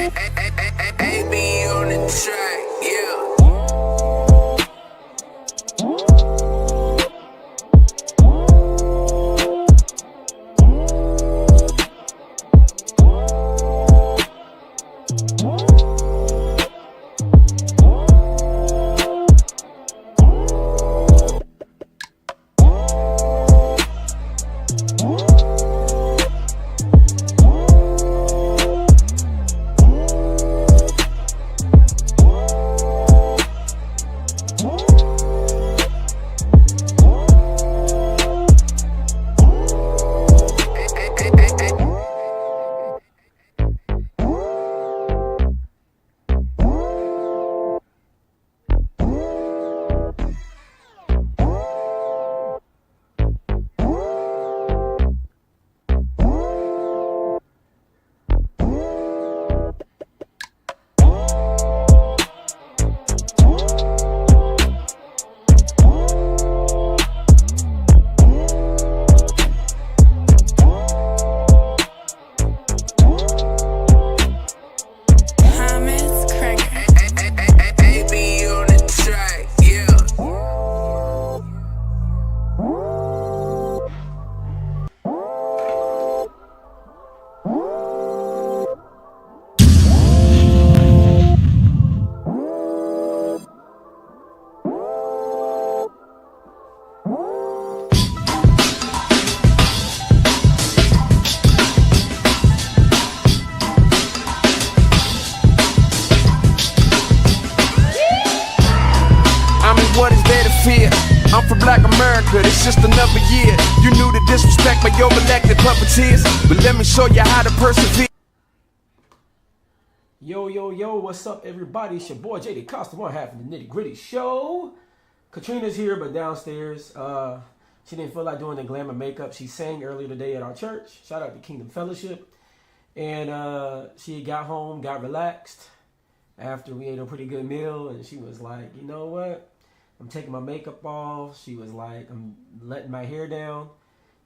AB on the track, yeah. What is there to fear? I'm from Black America, it's just another year. You knew the disrespect by your elected puppeteers, but let me show you how to persevere. Yo, what's up, everybody? It's your boy JD Costa, one half of the Nitty Gritty Show. Katrina's here, but downstairs. She didn't feel like doing the glamour makeup. She sang earlier today at our church. Shout out to Kingdom Fellowship. And she got home, got relaxed after we ate a pretty good meal, and she was like, you know what? I'm taking my makeup off. She was like, I'm letting my hair down.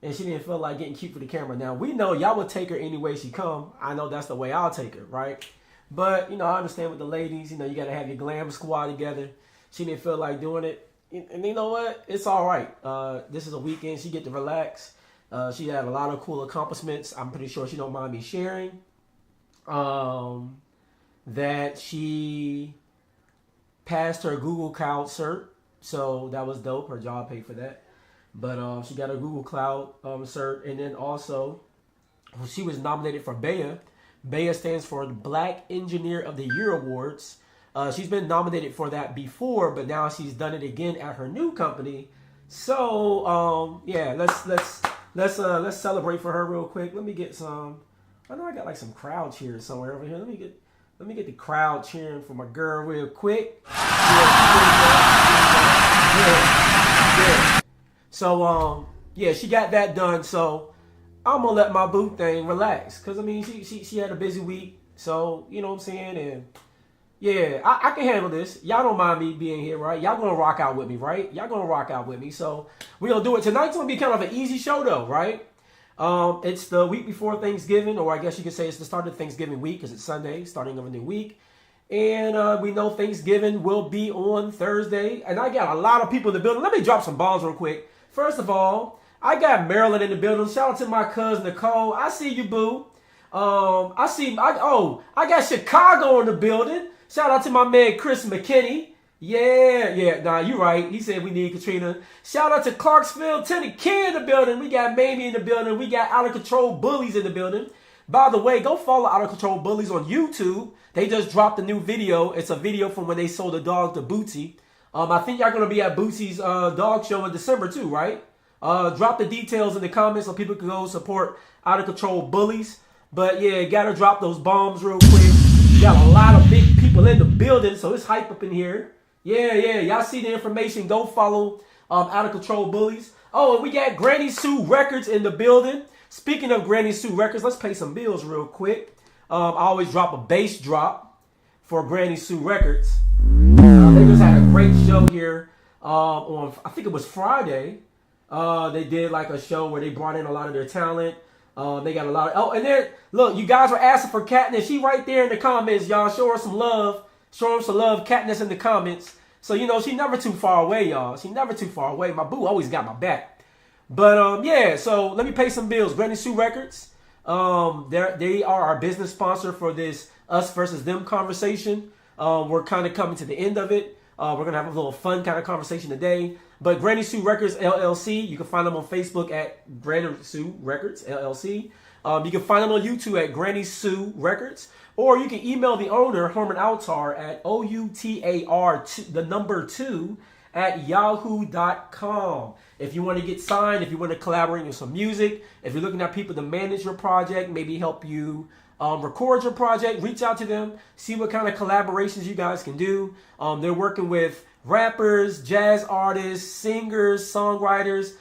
And she didn't feel like getting cute for the camera. Now, we know y'all would take her any way she come. I know that's the way I'll take her, right? But, I understand with the ladies, you got to have your glam squad together. She didn't feel like doing it. And you know what? It's all right. This is a weekend. She get to relax. She had a lot of cool accomplishments. I'm pretty sure she don't mind me sharing. That she passed her Google Cloud cert. So that was dope. Her job paid for that. But she got her Google Cloud cert. And then also, she was nominated for BEA. BEA stands for the Black Engineer of the Year Awards. She's been nominated for that before, but now she's done it again at her new company. So yeah, let's celebrate for her real quick. Let me get some. I know I got like some crowd cheers somewhere over here. Let me get the crowd cheering for my girl real quick. Yeah. So yeah, she got that done. So I'm gonna let my boo thing relax, cause I mean she had a busy week. So you know what I'm saying, and yeah, I can handle this. Y'all don't mind me being here, right? Y'all gonna rock out with me, right? Y'all gonna rock out with me. So we gonna do it. Tonight's gonna be kind of an easy show though, right? It's the week before Thanksgiving, or I guess you could say it's the start of Thanksgiving week, because it's Sunday, starting of a new week. And we know Thanksgiving will be on Thursday. And I got a lot of people in the building. Let me drop some bombs real quick. First of all, I got Maryland in the building. Shout out to my cousin Nicole. I see you, boo. I got Chicago in the building. Shout out to my man Chris McKinney. Yeah. Nah, you right. He said we need Katrina. Shout out to Clarksville, Tennessee in the building. We got Mamie in the building. We got Out of Control Bullies in the building. By the way, go follow Out of Control Bullies on YouTube. They just dropped a new video. It's a video from when they sold the dog to Bootsy. I think y'all gonna be at Bootsy's dog show in December too, right? Drop the details in the comments so people can go support Out of Control Bullies. But yeah, gotta drop those bombs real quick. Got a lot of big people in the building, so it's hype up in here. Yeah. Y'all see the information. Go follow Out of Control Bullies. Oh, and we got Granny Sue Records in the building. Speaking of Granny Sue Records, let's pay some bills real quick. I always drop a bass drop for Granny Sue Records. They just had a great show here on, I think it was Friday. They did like a show where they brought in a lot of their talent. They got a lot of, oh, and then, look, you guys were asking for Katniss. She right there in the comments, y'all. Show her some love. Show her some love, Katniss in the comments. So, you know, she never too far away, y'all. She never too far away. My boo always got my back. But, yeah, so let me pay some bills. Granny Sue Records, they are our business sponsor for this us versus them conversation. We're kind of coming to the end of it. We're going to have a little fun kind of conversation today. But Granny Sue Records, LLC, you can find them on Facebook at Granny Sue Records, LLC. You can find them on YouTube at Granny Sue Records. Or you can email the owner, Herman Altar, at outar2 at yahoo.com. If you want to get signed, if you want to collaborate with some music, if you're looking at people to manage your project, maybe help you record your project, reach out to them, see what kind of collaborations you guys can do. They're working with rappers, jazz artists, singers, songwriters,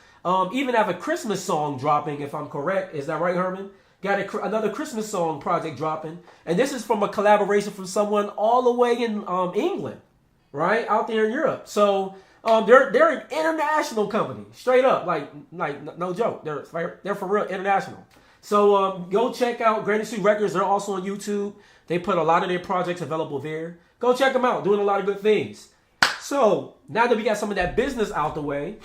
even have a Christmas song dropping, if I'm correct. Is that right, Herman? Got another Christmas song project dropping. And this is from a collaboration from someone all the way in England, right? Out there in Europe. So they're an international company, straight up, like no joke. They're for real international. So go check out Granny Sue Records. They're also on YouTube. They put a lot of their projects available there. Go check them out. Doing a lot of good things. So now that we got some of that business out the way,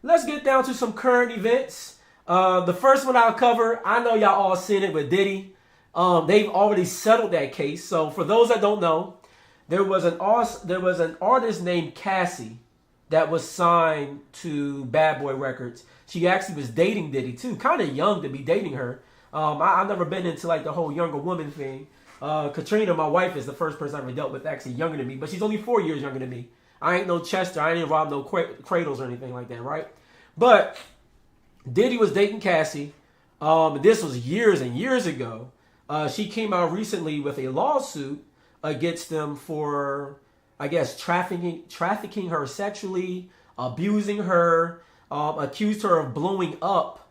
let's get down to some current events. The first one I'll cover, I know y'all all seen it with Diddy. They've already settled that case. So for those that don't know, there was an artist named Cassie that was signed to Bad Boy Records. She actually was dating Diddy too, kind of young to be dating her. I've never been into like the whole younger woman thing. Katrina, my wife, is the first person I ever dealt with actually younger than me, but she's only 4 years younger than me. I ain't no Chester. I ain't robbed no cradles or anything like that, right? But Diddy was dating Cassie. This was years and years ago. She came out recently with a lawsuit against them for, I guess, trafficking her sexually, abusing her, accused her of blowing up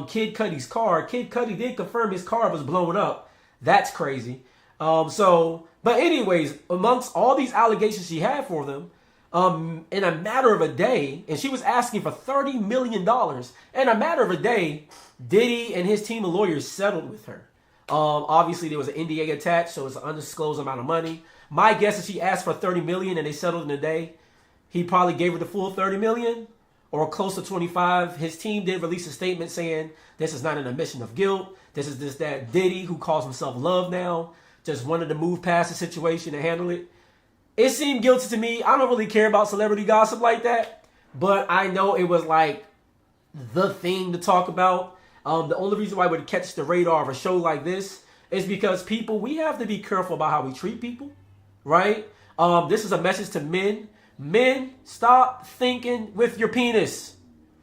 Kid Cudi's car. Kid Cudi did confirm his car was blown up. That's crazy. But anyways, amongst all these allegations she had for them, in a matter of a day, and she was asking for $30 million. In a matter of a day, Diddy and his team of lawyers settled with her. Obviously, there was an NDA attached, so it's an undisclosed amount of money. My guess is she asked for $30 million and they settled in a day. He probably gave her the full $30 million or close to 25. His team did release a statement saying this is not an admission of guilt. This is just that Diddy, who calls himself Love now, just wanted to move past the situation and handle it. It seemed guilty to me. I don't really care about celebrity gossip like that, but I know it was like the thing to talk about. The only reason why I would catch the radar of a show like this is because people, we have to be careful about how we treat people, right? This is a message to men. Men, stop thinking with your penis.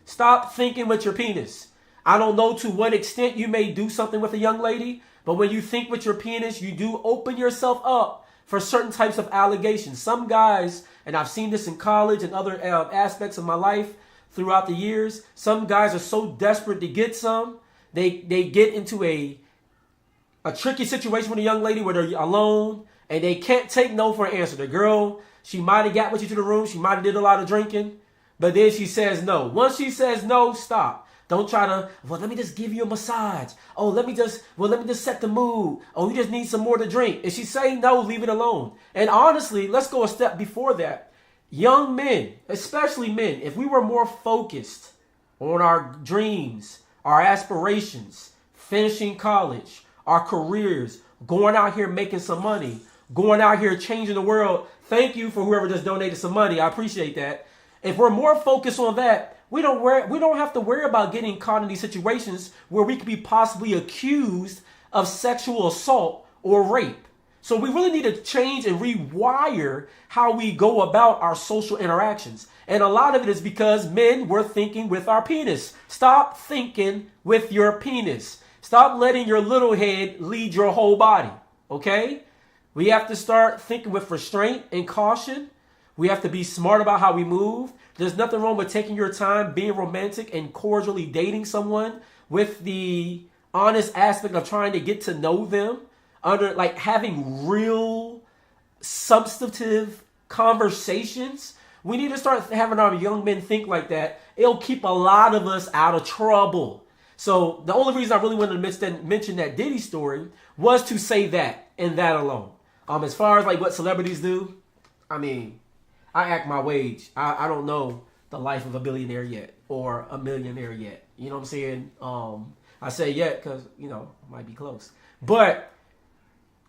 Stop thinking with your penis. I don't know to what extent you may do something with a young lady, but when you think with your penis, you do open yourself up for certain types of allegations. Some guys, and I've seen this in college and other aspects of my life throughout the years, some guys are so desperate to get some, they get into a tricky situation with a young lady where they're alone and they can't take no for an answer. The girl, she might have got with you to the room, she might have did a lot of drinking, but then she says no. Once she says no, stop. Don't try to, well, let me just give you a massage. Oh, let me just set the mood. Oh, you just need some more to drink. If she say no, leave it alone. And honestly, let's go a step before that. Young men, especially men, if we were more focused on our dreams, our aspirations, finishing college, our careers, going out here making some money, going out here changing the world. Thank you for whoever just donated some money. I appreciate that. If we're more focused on that, we don't have to worry about getting caught in these situations where we could be possibly accused of sexual assault or rape. So we really need to change and rewire how we go about our social interactions. And a lot of it is because men, we're thinking with our penis. Stop thinking with your penis. Stop letting your little head lead your whole body. Okay? We have to start thinking with restraint and caution. We have to be smart about how we move. There's nothing wrong with taking your time, being romantic and cordially dating someone with the honest aspect of trying to get to know them, under like having real substantive conversations. We need to start having our young men think like that. It'll keep a lot of us out of trouble. So the only reason I really wanted to mention that Diddy story was to say that and that alone. As far as like what celebrities do, I mean, I act my wage. I don't know the life of a billionaire yet or a millionaire yet. You know what I'm saying? I say yet because, might be close. But,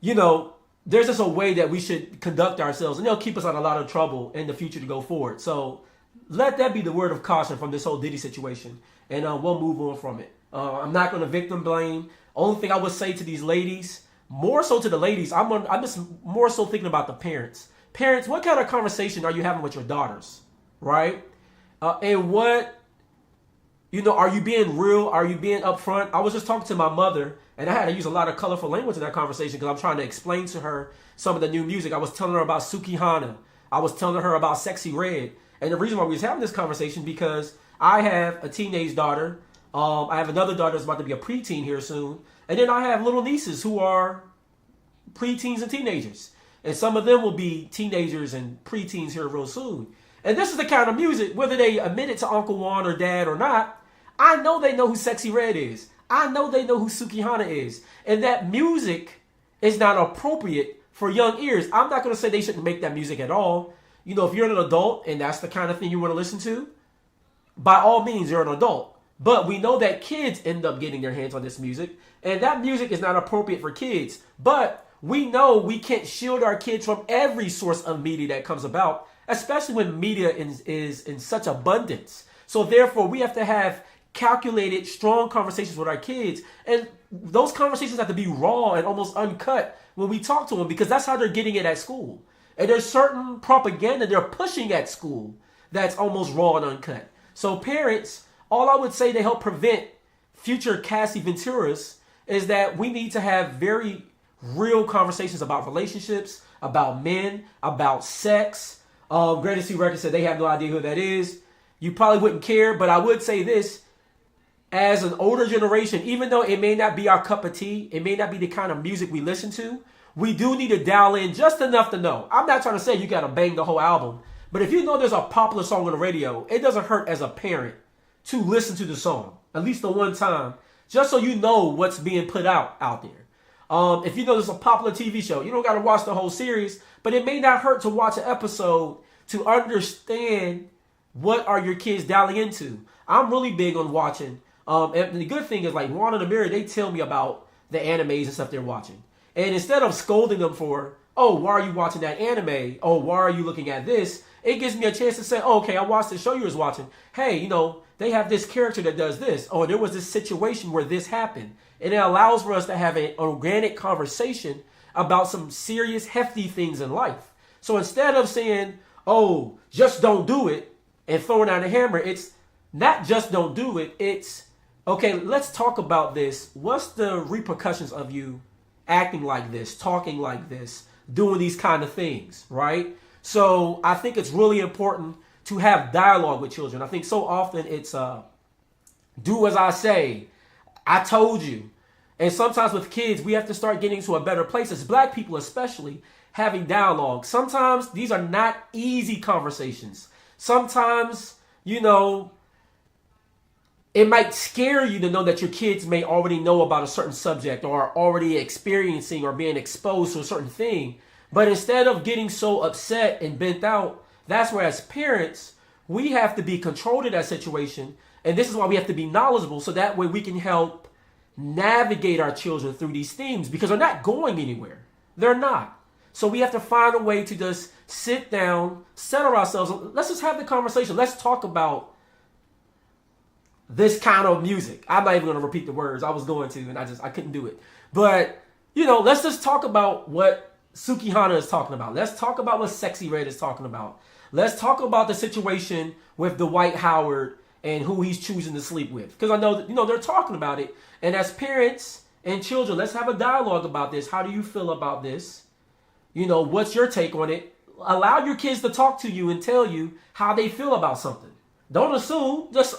there's just a way that we should conduct ourselves, and they'll keep us out of a lot of trouble in the future to go forward. So let that be the word of caution from this whole Diddy situation, and we'll move on from it. I'm not going to victim blame. Only thing I would say to these ladies, more so to the ladies, I'm just more so thinking about the parents. Parents, what kind of conversation are you having with your daughters, right? And what, are you being real? Are you being upfront? I was just talking to my mother, and I had to use a lot of colorful language in that conversation because I'm trying to explain to her some of the new music. I was telling her about Sukihana. I was telling her about Sexy Red. And the reason why we was having this conversation because I have a teenage daughter. I have another daughter that's about to be a preteen here soon. And then I have little nieces who are preteens and teenagers. And some of them will be teenagers and preteens here real soon. And this is the kind of music, whether they admit it to Uncle Juan or Dad or not, I know they know who Sexy Red is. I know they know who Sukihana is. And that music is not appropriate for young ears. I'm not going to say they shouldn't make that music at all. If you're an adult and that's the kind of thing you want to listen to, by all means, you're an adult. But we know that kids end up getting their hands on this music. And that music is not appropriate for kids. But we know we can't shield our kids from every source of media that comes about, especially when media is in such abundance. So therefore, we have to have calculated, strong conversations with our kids. And those conversations have to be raw and almost uncut when we talk to them because that's how they're getting it at school. And there's certain propaganda they're pushing at school that's almost raw and uncut. So parents, all I would say to help prevent future Cassie Venturas is that we need to have very real conversations about relationships, about men, about sex. Greatest C Records said they have no idea who that is. You probably wouldn't care, but I would say this. As an older generation, even though it may not be our cup of tea, it may not be the kind of music we listen to, we do need to dial in just enough to know. I'm not trying to say you got to bang the whole album, but if you know there's a popular song on the radio, it doesn't hurt as a parent to listen to the song, at least the one time, just so you know what's being put out there. If you know there's a popular TV show, you don't got to watch the whole series, but it may not hurt to watch an episode to understand what are your kids dialing into. I'm really big on watching. And the good thing is, like Juan and Amiri, they tell me about the animes and stuff they're watching. And instead of scolding them for, oh, why are you watching that anime? Oh, why are you looking at this? It gives me a chance to say, oh, okay, I watched the show you was watching. Hey, they have this character that does this. Oh, there was this situation where this happened. And it allows for us to have an organic conversation about some serious, hefty things in life. So instead of saying, oh, just don't do it and throwing out a hammer, it's not just don't do it. It's, okay, let's talk about this. What's the repercussions of you acting like this, talking like this, doing these kind of things, right? So I think it's really important to have dialogue with children. I think so often it's do as I say, I told you. And sometimes with kids, we have to start getting to a better place, as black people especially, having dialogue. Sometimes these are not easy conversations. Sometimes, it might scare you to know that your kids may already know about a certain subject or are already experiencing or being exposed to a certain thing. But instead of getting so upset and bent out, that's where as parents, we have to be controlled in that situation. And this is why we have to be knowledgeable so that way we can help navigate our children through these themes because they're not going anywhere. They're not. So we have to find a way to just sit down, settle ourselves. Let's just have the conversation. Let's talk about this kind of music. I'm not even going to repeat the words. I was going to, and I couldn't do it. But, let's just talk about what Sukihana is talking about. Let's talk about what Sexy Red is talking about. Let's talk about the situation with Dwight Howard and who he's choosing to sleep with. Because I know that, they're talking about it. And as parents and children, let's have a dialogue about this. How do you feel about this? What's your take on it? Allow your kids to talk to you and tell you how they feel about something. Don't assume, just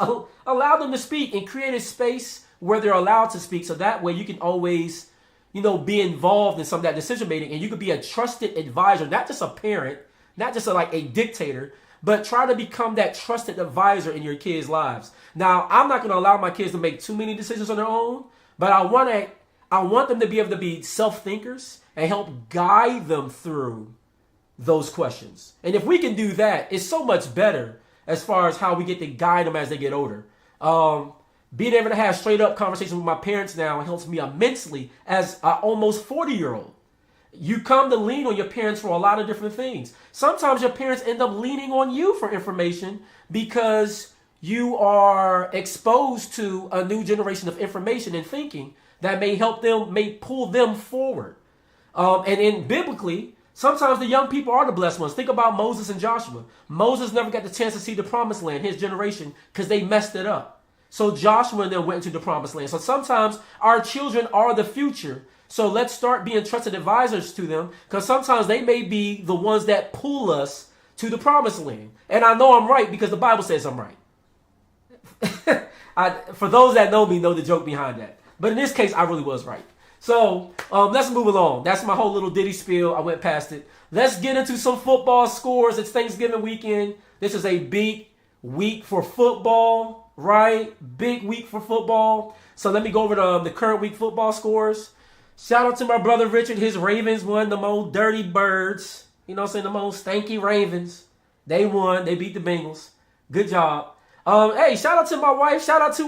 allow them to speak and create a space where they're allowed to speak. So that way you can always, be involved in some of that decision making and you could be a trusted advisor, not just a parent, not just a dictator, but try to become that trusted advisor in your kids' lives. Now, I'm not going to allow my kids to make too many decisions on their own, but I want them to be able to be self-thinkers and help guide them through those questions. And if we can do that, it's so much better as far as how we get to guide them as they get older. Being able to have straight up conversations with my parents now helps me immensely as an almost 40-year-old. You come to lean on your parents for a lot of different things. Sometimes your parents end up leaning on you for information because you are exposed to a new generation of information and thinking that may help them, may pull them forward. And in biblically, sometimes the young people are the blessed ones. Think about Moses and Joshua. Moses never got the chance to see the promised land, his generation, because they messed it up. So Joshua and them went into the promised land. So sometimes our children are the future. So let's start being trusted advisors to them, because sometimes they may be the ones that pull us to the promised land. And I know I'm right because the Bible says I'm right. For those that know me, know the joke behind that. But in this case, I really was right. So let's move along. That's my whole little ditty spiel. I went past it. Let's get into some football scores. It's Thanksgiving weekend. This is a big week for football, right? Big week for football. So let me go over the current week football scores. Shout out to my brother Richard. His Ravens won, the most dirty birds. You know what I'm saying? The most stanky Ravens. They won. They beat the Bengals. Good job. Hey, shout out to my wife. Shout out to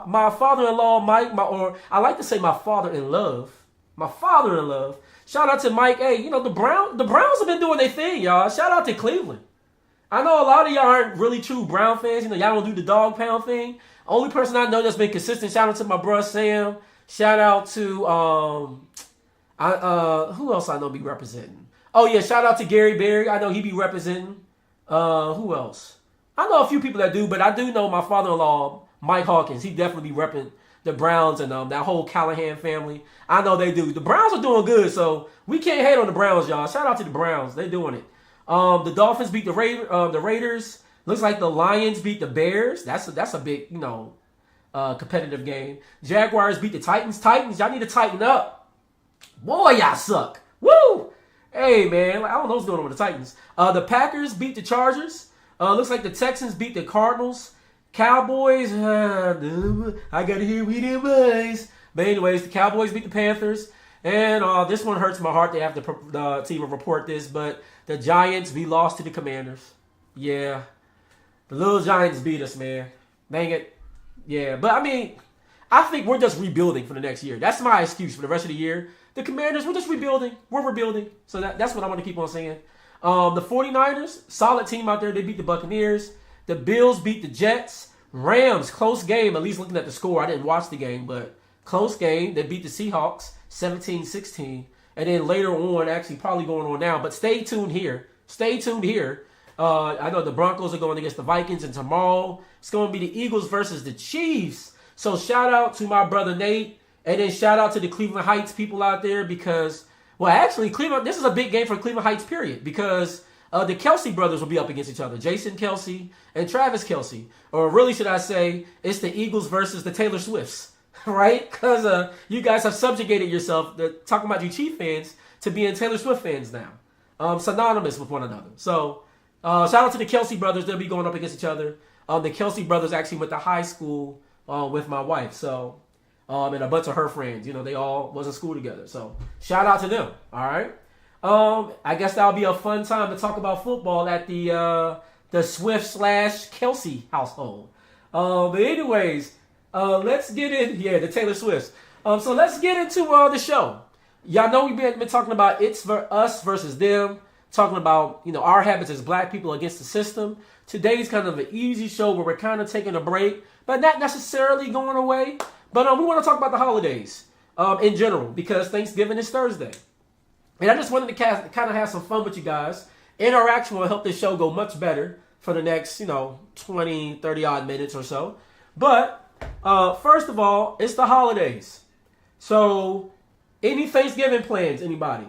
my father-in-law, Mike. Or I like to say my father-in-love. My father-in-love. Shout out to Mike. Hey, you know, the Browns have been doing their thing, y'all. Shout out to Cleveland. I know a lot of y'all aren't really true Brown fans. You know, y'all don't do the dog pound thing. Only person I know that's been consistent. Shout out to my brother Sam. Shout out to who else I know be representing? Oh yeah, shout out to Gary Berry. I know he be representing. Who else? I know a few people that do, but I do know my father-in-law, Mike Hawkins. He definitely be repping the Browns and that whole Callahan family. I know they do. The Browns are doing good, so we can't hate on the Browns, y'all. Shout out to the Browns. They're doing it. The Dolphins beat the Raiders. Looks like the Lions beat the Bears. That's a big, competitive game. Jaguars beat the Titans. Titans, y'all need to tighten up. Boy, y'all suck. Woo! Hey, man, I don't know what's going on with the Titans. The Packers beat the Chargers. Looks like the Texans beat the Cardinals. Cowboys, I gotta hear we them boys. But anyways, the Cowboys beat the Panthers. And this one hurts my heart. They have to even report this, but the Giants, we lost to the Commanders. Yeah, the little Giants beat us, man. Dang it. Yeah, but I mean, I think we're just rebuilding for the next year. That's my excuse for the rest of the year. The Commanders, we're just rebuilding. We're rebuilding. So that's what I want to keep on saying. The 49ers, solid team out there. They beat the Buccaneers. The Bills beat the Jets. Rams, close game, at least looking at the score. I didn't watch the game, but close game. They beat the Seahawks 17-16. And then later on, actually probably going on now, but stay tuned here. Stay tuned here. I know the Broncos are going against the Vikings, and tomorrow it's going to be the Eagles versus the Chiefs. So shout out to my brother Nate, and then shout out to the Cleveland Heights people out there because, well, actually, Cleveland. This is a big game for Cleveland Heights, period, because the Kelsey brothers will be up against each other, Jason Kelsey and Travis Kelsey, or really should I say, it's the Eagles versus the Taylor Swifts, right? Because you guys have subjugated yourself, talking about you Chief fans, to being Taylor Swift fans now, synonymous with one another. So. Shout out to the Kelsey brothers. They'll be going up against each other. The Kelsey brothers actually went to high school with my wife. So, and a bunch of her friends. You know, they all was in school together. So, shout out to them. All right. I guess that'll be a fun time to talk about football at the Swift/Kelsey household. But anyways, let's get in. Yeah, the Taylor Swifts. So let's get into the show. Y'all know we've been talking about it's us versus them. Talking about, our habits as black people against the system. Today's kind of an easy show where we're kind of taking a break, but not necessarily going away. But we want to talk about the holidays in general because Thanksgiving is Thursday. And I just wanted to kind of have some fun with you guys. Interaction will help this show go much better for the next, 20, 30 odd minutes or so. But first of all, it's the holidays. So any Thanksgiving plans, anybody?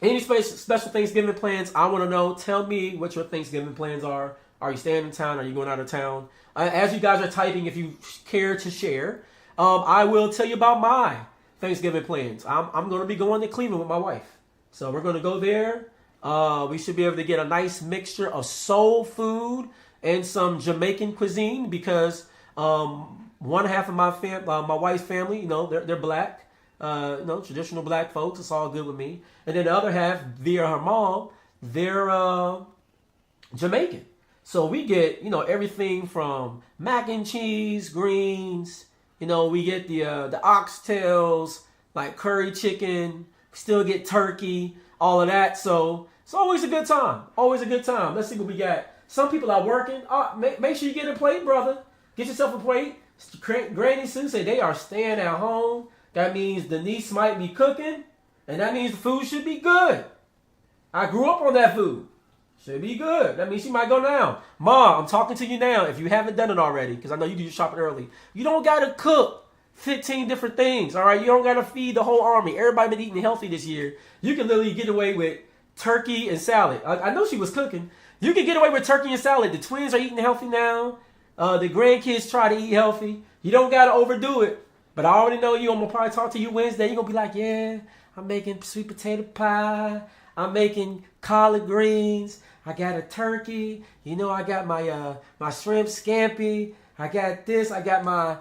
Any special Thanksgiving plans? I want to know. Tell me what your Thanksgiving plans are. Are you staying in town? Are you going out of town? As you guys are typing, if you care to share, I will tell you about my Thanksgiving plans. I'm going to be going to Cleveland with my wife. So we're going to go there. We should be able to get a nice mixture of soul food and some Jamaican cuisine because one half of my wife's family, they're black, traditional black folks. It's all good with me. And then the other half, via her mom, they're Jamaican. So we get, everything from mac and cheese, greens. We get the oxtails, like curry chicken. We still get turkey, all of that. So it's always a good time. Always a good time. Let's see what we got. Some people are working. Make sure you get a plate, brother. Get yourself a plate. Granny Sue said they are staying at home. That means the niece might be cooking. And that means the food should be good. I grew up on that food. Should be good. That means she might go now. Ma, I'm talking to you now. If you haven't done it already, because I know you do your shopping early, you don't got to cook 15 different things, all right? You don't got to feed the whole army. Everybody been eating healthy this year. You can literally get away with turkey and salad. I know she was cooking. You can get away with turkey and salad. The twins are eating healthy now. The grandkids try to eat healthy. You don't got to overdo it. But I already know you. I'm going to probably talk to you Wednesday. You're going to be like, yeah, I'm making sweet potato pie. I'm making collard greens. I got a turkey. I got my shrimp scampi. I got this. I got my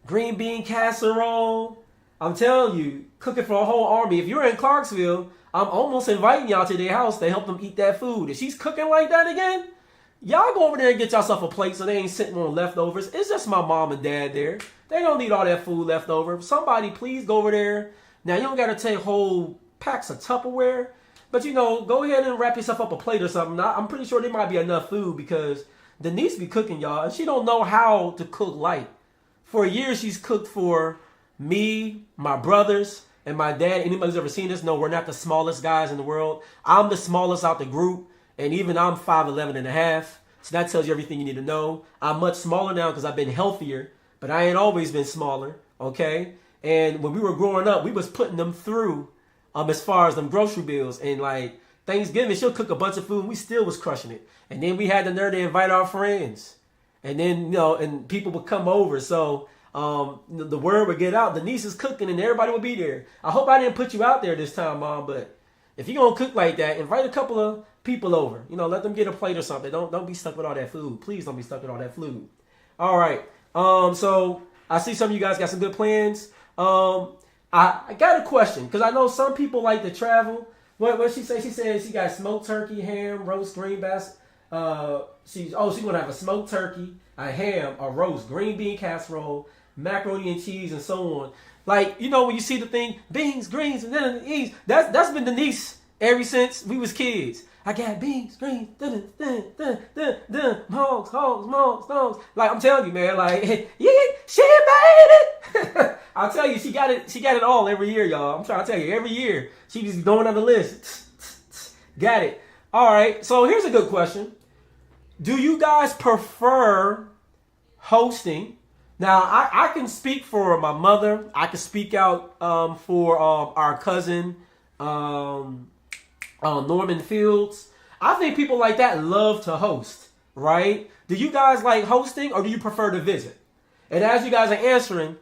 green bean casserole. I'm telling you, cooking for a whole army. If you're in Clarksville, I'm almost inviting y'all to their house to help them eat that food. If she's cooking like that again, y'all go over there and get yourself a plate so they ain't sitting on leftovers. It's just my mom and dad there. They don't need all that food left over. Somebody please go over there. Now, you don't got to take whole packs of Tupperware. But, go ahead and wrap yourself up a plate or something. I'm pretty sure there might be enough food because Denise be cooking, y'all. And she don't know how to cook light. For years, she's cooked for me, my brothers, and my dad. Anybody who's ever seen us know we're not the smallest guys in the world. I'm the smallest out the group. And even I'm 5'11 and a half. So that tells you everything you need to know. I'm much smaller now because I've been healthier. But I ain't always been smaller, okay? And when we were growing up, we was putting them through as far as them grocery bills. And like Thanksgiving, she'll cook a bunch of food and we still was crushing it. And then we had the nerve to invite our friends. And then, and people would come over. So the word would get out. Denise is cooking and everybody would be there. I hope I didn't put you out there this time, Mom. But if you're going to cook like that, invite a couple of people over. Let them get a plate or something. Don't be stuck with all that food. Please don't be stuck with all that food. All right. So I see some of you guys got some good plans. I got a question because I know some people like to travel. What she say? She said she got smoked turkey, ham, roast, green basket. She's gonna have a smoked turkey, a ham, a roast, green bean casserole, macaroni and cheese, and so on. Like when you see the thing, beans, greens, and then the that's been Denise ever since we was kids. I got beans, greens, hogs. Like I'm telling you, man, like yeah, she made it. I'll tell you, she got it all every year, y'all. I'm trying to tell you, every year she just going on the list. Got it. All right. So here's a good question: do you guys prefer hosting? Now, I can speak for my mother. I can speak out for our cousin. Norman Fields. I think people like that love to host, right? Do you guys like hosting or do you prefer to visit? And as you guys are answering,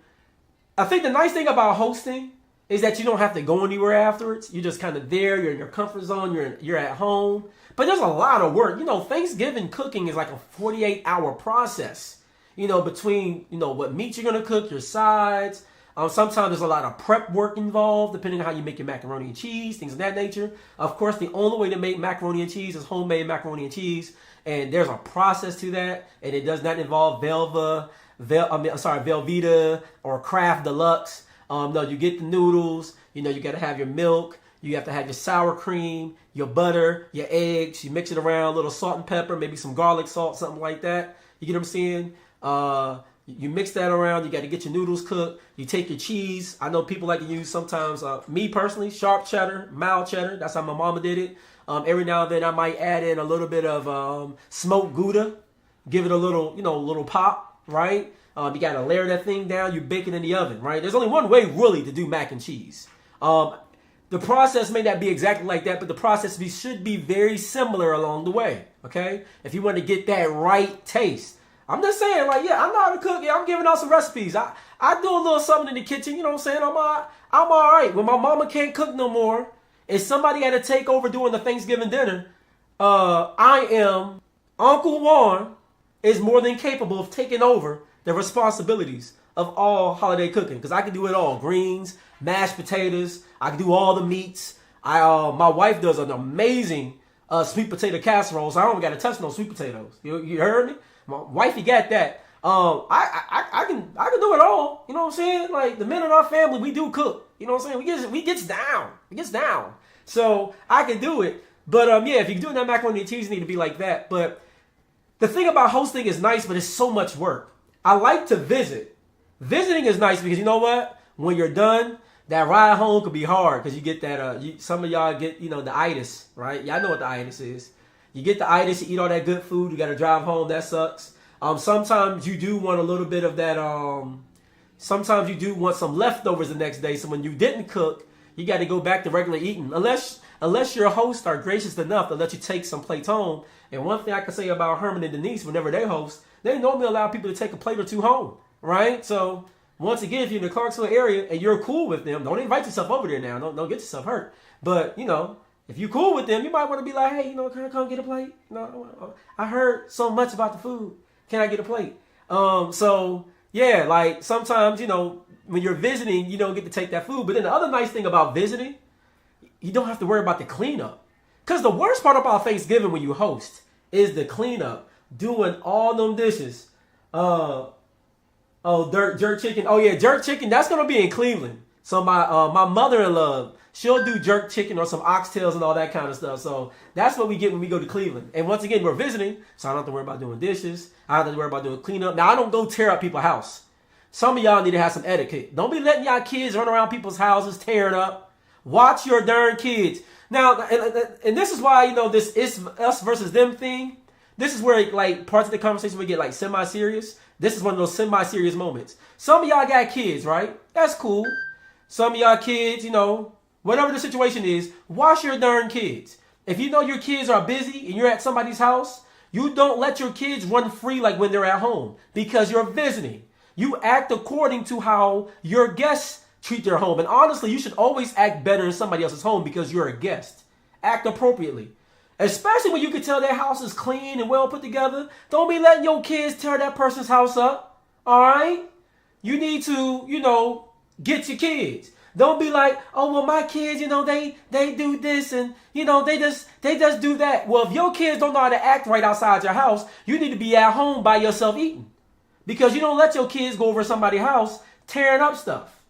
I think the nice thing about hosting is that you don't have to go anywhere afterwards. You're just kind of there. You're in your comfort zone. You're at home. But there's a lot of work. Thanksgiving cooking is like a 48-hour process. Between, what meat you're going to cook, your sides. Sometimes there's a lot of prep work involved, depending on how you make your macaroni and cheese, things of that nature. Of course, the only way to make macaroni and cheese is homemade macaroni and cheese, and there's a process to that, and it does not involve Velveeta or Kraft Deluxe. No, you get the noodles. You got to have your milk. You have to have your sour cream, your butter, your eggs. You mix it around, a little salt and pepper, maybe some garlic salt, something like that. You get what I'm saying? You mix that around. You got to get your noodles cooked. You take your cheese. I know people like to use sometimes, me personally, sharp cheddar, mild cheddar. That's how my mama did it. Every now and then I might add in a little bit of smoked Gouda. Give it a little pop, right? You got to layer that thing down. You bake it in the oven, right? There's only one way really to do mac and cheese. The process may not be exactly like that, but the process should be very similar along the way, okay? If you want to get that right taste. I'm just saying, like, yeah, I know how to cook. Yeah, I'm giving out some recipes. I do a little something in the kitchen. You know what I'm saying? I'm all right. When my mama can't cook no more, If somebody had to take over doing the Thanksgiving dinner, I am Uncle Warren is more than capable of taking over the responsibilities of all holiday cooking because I can do it all: greens, mashed potatoes. I can do all the meats. My wife does an amazing sweet potato casserole, so I don't got to touch no sweet potatoes. You heard me? My wifey got that. I can do it all. You know what I'm saying? Like the men in our family, we do cook. You know what I'm saying? We gets down. It gets down. So I can do it. But yeah, if you're doing that macaroni and cheese, you need to be like that. But the thing about hosting is nice, but it's so much work. I like to visit. Visiting is nice because you know what? When you're done, that ride home could be hard because you get that. Some of y'all get the itis, right? Y'all know what the itis is. You get the itis, you eat all that good food, you got to drive home. That sucks. Sometimes you do want a little bit of that. Sometimes you do want some leftovers the next day. So when you didn't cook, you got to go back to regular eating. Unless your hosts are gracious enough to let you take some plates home. And one thing I can say about Herman and Denise, whenever they host, they normally allow people to take a plate or two home, right? So once again, if you're in the Clarksville area and you're cool with them, don't invite yourself over there now. Don't get yourself hurt. But if you're cool with them, you might want to be like, hey, can I come get a plate? I heard so much about the food. Can I get a plate? So yeah, like sometimes, when you're visiting, you don't get to take that food. But then the other nice thing about visiting, you don't have to worry about the cleanup. Because the worst part about Thanksgiving when you host is the cleanup. Doing all them dishes. Jerk chicken. Oh yeah, jerk chicken. That's gonna be in Cleveland. So my mother-in-law, she'll do jerk chicken or some oxtails and all that kind of stuff. So that's what we get when we go to Cleveland. And once again, we're visiting, so I don't have to worry about doing dishes. I don't have to worry about doing cleanup. Now I don't go tear up people's house. Some of y'all need to have some etiquette. Don't be letting y'all kids run around people's houses tearing up. Watch your darn kids. Now, and this is why this is us versus them thing. This is where like parts of the conversation we get like semi-serious. This is one of those semi-serious moments. Some of y'all got kids, right? That's cool. Some of y'all kids, whatever the situation is, watch your darn kids. If you know your kids are busy and you're at somebody's house, you don't let your kids run free like when they're at home because you're visiting. You act according to how your guests treat their home. And honestly, you should always act better in somebody else's home because you're a guest. Act appropriately. Especially when you can tell their house is clean and well put together. Don't be letting your kids tear that person's house up. All right? You need to, get your kids. Don't be like, oh, well, my kids, they do this and, they just do that. Well, if your kids don't know how to act right outside your house, you need to be at home by yourself eating. Because you don't let your kids go over somebody's house tearing up stuff.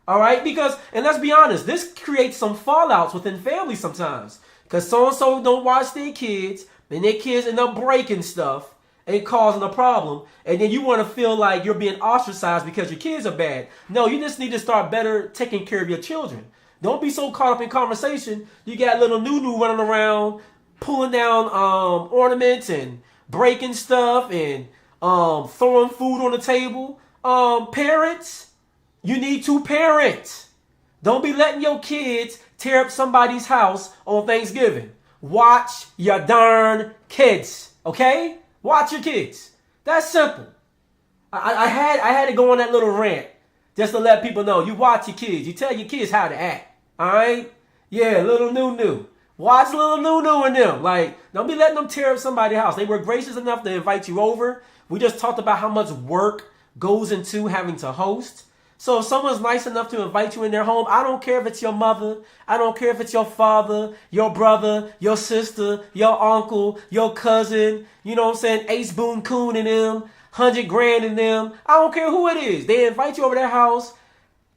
All right? And let's be honest, this creates some fallouts within families sometimes. Because so-and-so don't watch their kids, and their kids end up breaking stuff and causing a problem. And then you want to feel like you're being ostracized because your kids are bad. No, you just need to start better taking care of your children. Don't be so caught up in conversation. You got little Nunu running around, pulling down ornaments and breaking stuff and throwing food on the table. Parents, you need to parent. Don't be letting your kids tear up somebody's house on Thanksgiving. Watch your darn kids, okay? Watch your kids. That's simple. I had to go on that little rant just to let people know. You watch your kids. You tell your kids how to act, all right? Yeah, little Nunu. Watch little Nunu and them. Like, don't be letting them tear up somebody's house. They were gracious enough to invite you over. We just talked about how much work goes into having to host. So if someone's nice enough to invite you in their home, I don't care if it's your mother, I don't care if it's your father, your brother, your sister, your uncle, your cousin, Ace Boone Coon and them, 100 grand in them. I don't care who it is. They invite you over their house.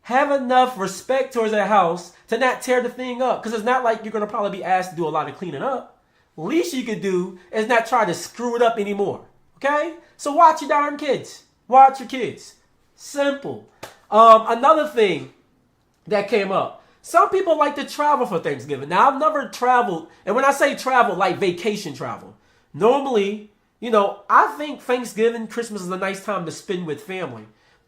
Have enough respect towards their house to not tear the thing up. Because it's not like you're going to probably be asked to do a lot of cleaning up. Least you could do is not try to screw it up anymore. Okay? So watch your darn kids. Watch your kids. Simple. Another thing that came up. Some people like to travel for Thanksgiving. Now, I've never traveled. And when I say travel, like vacation travel. Normally, I think Thanksgiving, Christmas is a nice time to spend with family.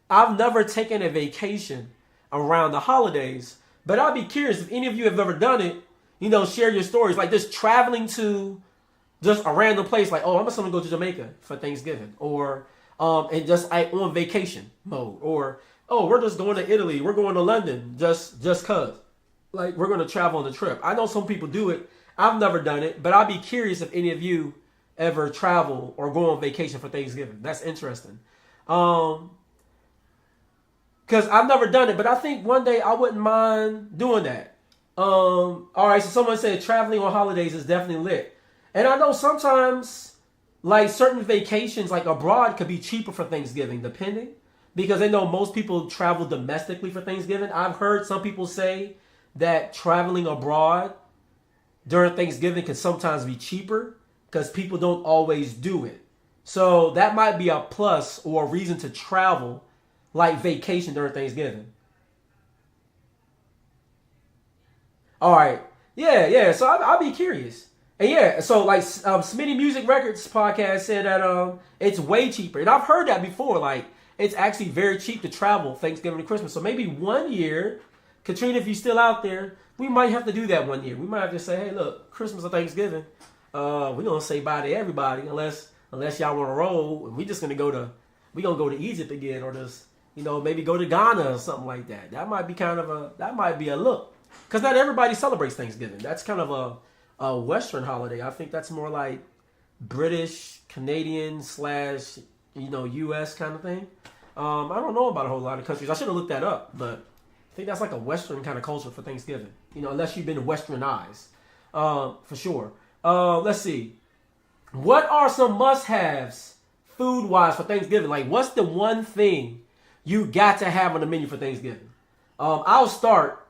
I've never taken a vacation around the holidays. But I'd be curious if any of you have ever done it. Share your stories. Like just traveling to just a random place. Like, oh, I'm just going to go to Jamaica for Thanksgiving. Or and just on vacation mode. Or, oh, we're just going to Italy. We're going to London just cause. like we're gonna travel on the trip. I know some people do it. I've never done it, but I'd be curious if any of you ever travel or go on vacation for Thanksgiving. That's interesting. Because I've never done it, but I think one day I wouldn't mind doing that. All right, so someone said traveling on holidays is definitely lit. And I know sometimes, like certain vacations, like abroad, could be cheaper for Thanksgiving, depending. Because I know most people travel domestically for Thanksgiving. I've heard some people say that traveling abroad during Thanksgiving can sometimes be cheaper because people don't always do it. So that might be a plus or a reason to travel, like vacation during Thanksgiving. All right. Yeah. So I'll be curious. And yeah, so like Smitty Music Records podcast said that it's way cheaper. And I've heard that before. Like, it's actually very cheap to travel Thanksgiving to Christmas. So maybe one year, Katrina, if you're still out there, we might have to do that one year. We might have to say, hey, look, Christmas or Thanksgiving, we're gonna say bye to everybody unless y'all want to roll. And we're gonna go to Egypt again, or just maybe go to Ghana or something like that. That might be a look, because not everybody celebrates Thanksgiving. That's kind of a Western holiday. I think that's more like British, Canadian / U.S. kind of thing. I don't know about a whole lot of countries. I should have looked that up, but I think that's like a Western kind of culture for Thanksgiving. Unless you've been westernized, for sure. Let's see. What are some must-haves food-wise for Thanksgiving? Like, what's the one thing you got to have on the menu for Thanksgiving? I'll start.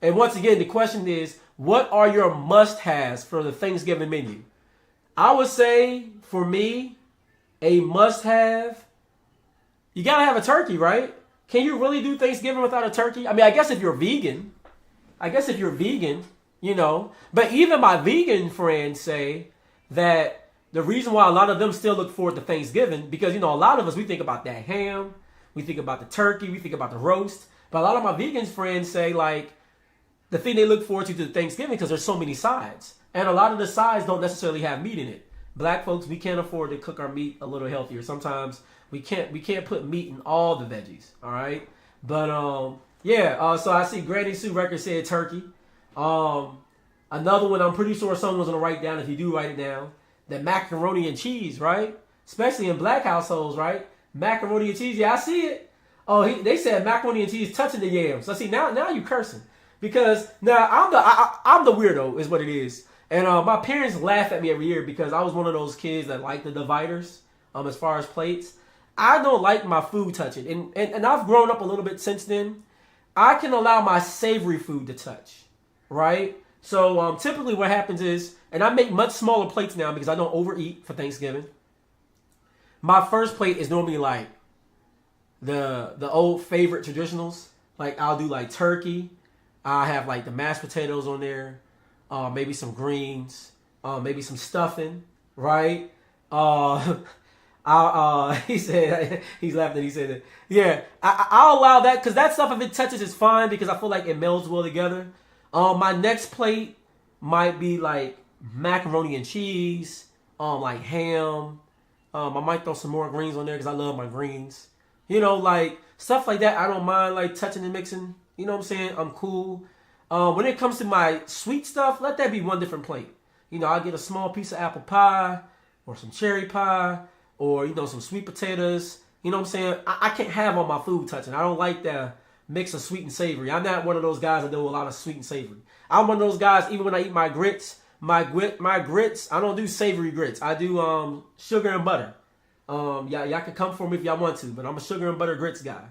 And once again, the question is, what are your must-haves for the Thanksgiving menu? I would say, for me, a must-have, you gotta have a turkey, right? Can you really do Thanksgiving without a turkey? I mean, I guess if you're vegan, But even my vegan friends say that the reason why a lot of them still look forward to Thanksgiving, because, a lot of us, we think about that ham, we think about the turkey, we think about the roast. But a lot of my vegan friends say, like, the thing they look forward to Thanksgiving, because there's so many sides. And a lot of the sides don't necessarily have meat in it. Black folks, we can't afford to cook our meat a little healthier. Sometimes we can't put meat in all the veggies. All right, but so I see Granny Sue Records said turkey. Another one I'm pretty sure someone's gonna write down, if you do write it down, that macaroni and cheese, right? Especially in black households, right? Macaroni and cheese. Yeah, I see it. Oh, they said macaroni and cheese touching the yams. So see, now you cursing, because now I'm the weirdo is what it is. And my parents laugh at me every year because I was one of those kids that like the dividers as far as plates. I don't like my food touching. And I've grown up a little bit since then. I can allow my savory food to touch, right? So typically what happens is, and I make much smaller plates now because I don't overeat for Thanksgiving. My first plate is normally like the old favorite traditionals. Like, I'll do like turkey. I'll have like the mashed potatoes on there. Maybe some greens, maybe some stuffing, right? He said, he's laughing. He said that, yeah, I'll allow that, because that stuff, if it touches, is fine, because I feel like it melds well together. My next plate might be like macaroni and cheese, like ham. I might throw some more greens on there because I love my greens. Like stuff like that. I don't mind like touching and mixing. You know what I'm saying? I'm cool. When it comes to my sweet stuff, let that be one different plate. I'll get a small piece of apple pie or some cherry pie or, some sweet potatoes. You know what I'm saying? I can't have all my food touching. I don't like the mix of sweet and savory. I'm not one of those guys that do a lot of sweet and savory. I'm one of those guys, even when I eat my grits, my grits, I don't do savory grits. I do sugar and butter. Y'all can come for me if y'all want to, but I'm a sugar and butter grits guy.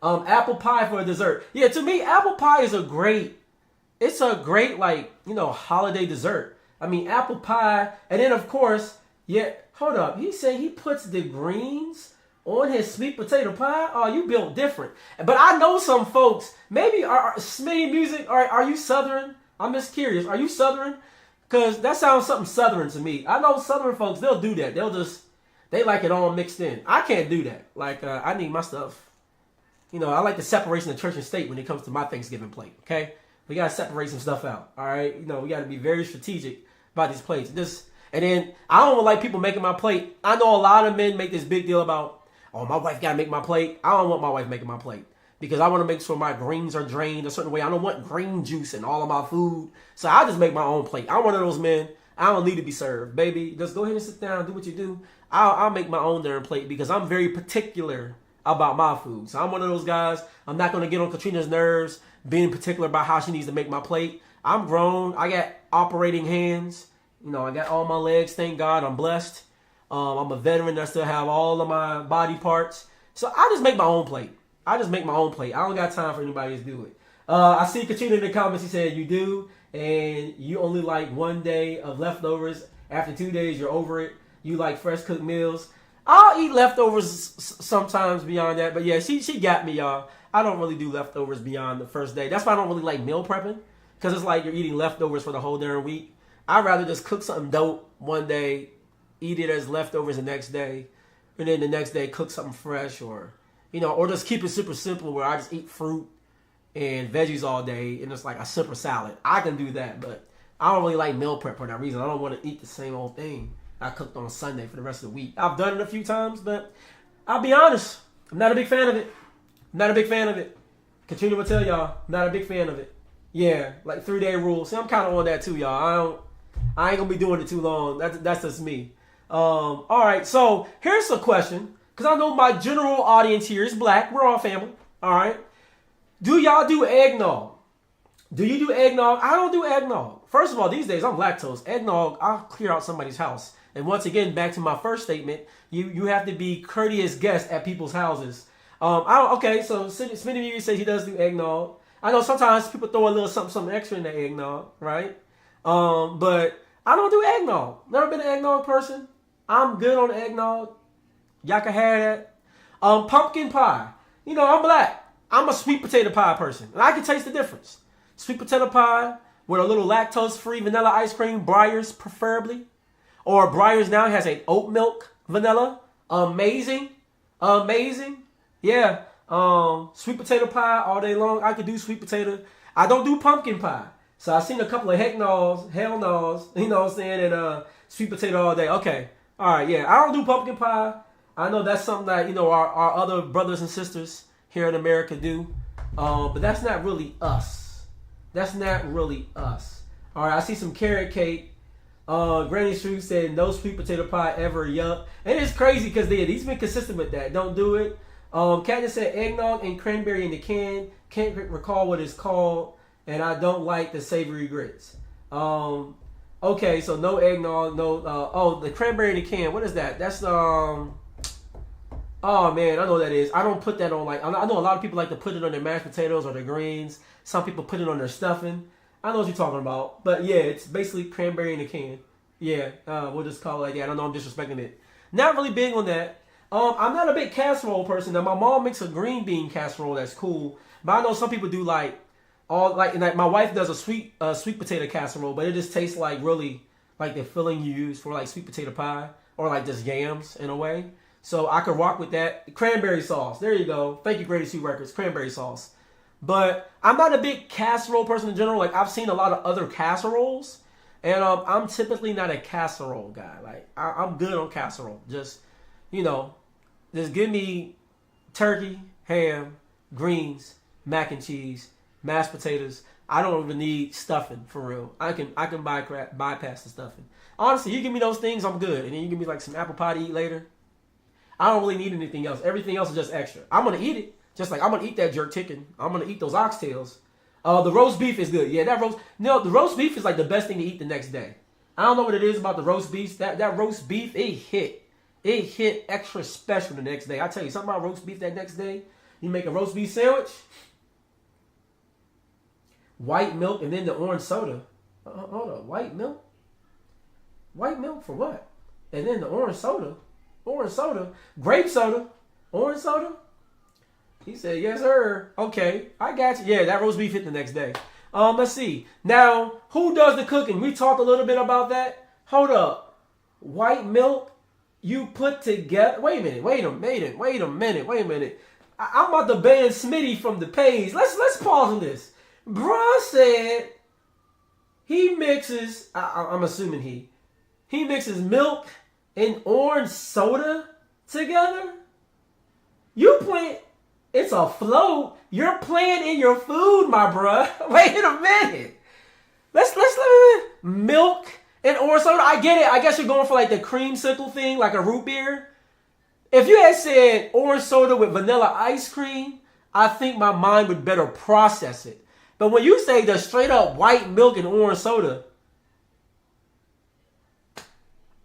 Apple pie for a dessert. Yeah, to me, apple pie is a great like, holiday dessert. I mean, apple pie. And then, of course, yeah, hold up. He said he puts the greens on his sweet potato pie. Oh, you built different. But I know some folks, maybe are Smitty Music, are you Southern? I'm just curious. Are you Southern? Because that sounds something Southern to me. I know Southern folks, they'll do that. They like it all mixed in. I can't do that. Like, I need my stuff. I like the separation of church and state when it comes to my Thanksgiving plate, okay? We got to separate some stuff out, all right? We got to be very strategic about these plates. And then I don't like people making my plate. I know a lot of men make this big deal about, oh, my wife got to make my plate. I don't want my wife making my plate. because I want to make sure my greens are drained a certain way. I don't want green juice in all of my food. So I just make my own plate. I'm one of those men. I don't need to be served. Baby, just go ahead and sit down, do what you do. I'll make my own darn plate because I'm very particular about my food. So I'm one of those guys. I'm not going to get on Katrina's nerves being particular about how she needs to make my plate. I'm grown. I got operating hands. You know, I got all my legs. Thank God. I'm blessed. I'm a veteran. I still have all of my body parts. So I just make my own plate. I don't got time for anybody to do it. I see Katrina in the comments. She said, you do, and you only like 1 day of leftovers. After 2 days, you're over it. You like fresh cooked meals. I'll eat leftovers sometimes beyond that. But yeah, she got me, y'all. I don't really do leftovers beyond the first day. That's why I don't really like meal prepping. Because it's like you're eating leftovers for the whole darn week. I'd rather just cook something dope 1 day, eat it as leftovers the next day, and then the next day cook something fresh, or or just keep it super simple where I just eat fruit and veggies all day and it's like a simple salad. I can do that, but I don't really like meal prep for that reason. I don't want to eat the same old thing I cooked on Sunday for the rest of the week. I've done it a few times, but I'll be honest, I'm not a big fan of it. Katrina will tell y'all, not a big fan of it. Yeah, like 3-day rule. See, I'm kind of on that too, y'all. I ain't gonna be doing it too long. That's just me. All right, so here's a question, because I know my general audience here is black. We're all family. All right. Do y'all do eggnog? Do you do eggnog? I don't do eggnog. First of all, these days I'm lactose. Eggnog, I'll clear out somebody's house. And once again, back to my first statement, you have to be courteous guests at people's houses. Okay, so Smitty says he does do eggnog. I know sometimes people throw a little something extra in the eggnog, right? But I don't do eggnog. Never been an eggnog person. I'm good on eggnog. Y'all can have that. Pumpkin pie. I'm black. I'm a sweet potato pie person. And I can taste the difference. Sweet potato pie with a little lactose-free vanilla ice cream, Breyers preferably. Or Breyers now has a oat milk vanilla. Amazing. Yeah. Sweet potato pie all day long. I could do sweet potato. I don't do pumpkin pie. So I've seen a couple of hell no's, you know what I'm saying, and sweet potato all day. Okay. All right, yeah. I don't do pumpkin pie. I know that's something that, our other brothers and sisters here in America do. But that's not really us. All right, I see some carrot cake. Granny Shrew said no sweet potato pie ever, yup. And it's crazy because he's been consistent with that. Don't do it. Katniss said eggnog and cranberry in the can. Can't recall what it's called. And I don't like the savory grits. Okay, so no eggnog, no. The cranberry in the can. What is that? That's Oh man, I know what that is. I don't put that on I know a lot of people like to put it on their mashed potatoes or their greens. Some people put it on their stuffing. I know what you're talking about. But yeah, it's basically cranberry in the can. Yeah, we'll just call it like that. I know I'm disrespecting it. Not really big on that. I'm not a big casserole person. Now my mom makes a green bean casserole that's cool. But I know some people do my wife does a sweet potato casserole, but it just tastes like really like the filling you use for like sweet potato pie or like just yams in a way. So I could rock with that. Cranberry sauce. There you go. Thank you, Grady Sue Records. Cranberry sauce. But I'm not a big casserole person in general. Like I've seen a lot of other casseroles, and I'm typically not a casserole guy. Like I'm good on casserole. Just just give me turkey, ham, greens, mac and cheese, mashed potatoes. I don't even need stuffing for real. I can bypass the stuffing. Honestly, you give me those things, I'm good. And then you give me like some apple pie to eat later. I don't really need anything else. Everything else is just extra. I'm gonna eat it. Just like I'm gonna eat that jerk chicken. I'm gonna eat those oxtails. The roast beef is good. Yeah, the roast beef is like the best thing to eat the next day. I don't know what it is about the roast beef. That roast beef, it hit extra special the next day. I tell you something about roast beef that next day. You make a roast beef sandwich, white milk, and then the orange soda. Hold on, white milk? White milk for what? And then the orange soda. Orange soda? Grape soda? Orange soda? He said, yes, sir. Okay, I got you. Yeah, that roast beef hit the next day. Let's see. Now, who does the cooking? We talked a little bit about that. Hold up. White milk, you put together. Wait a minute. I'm about to ban Smitty from the page. Let's pause on this. Bruh said he mixes, I'm assuming he mixes milk and orange soda together? You playing? It's a float. You're playing in your food, my bruh. Wait a minute. Let's milk and orange soda. I get it. I guess you're going for like the creamsicle thing, like a root beer. If you had said orange soda with vanilla ice cream, I think my mind would better process it. But when you say the straight up white milk and orange soda,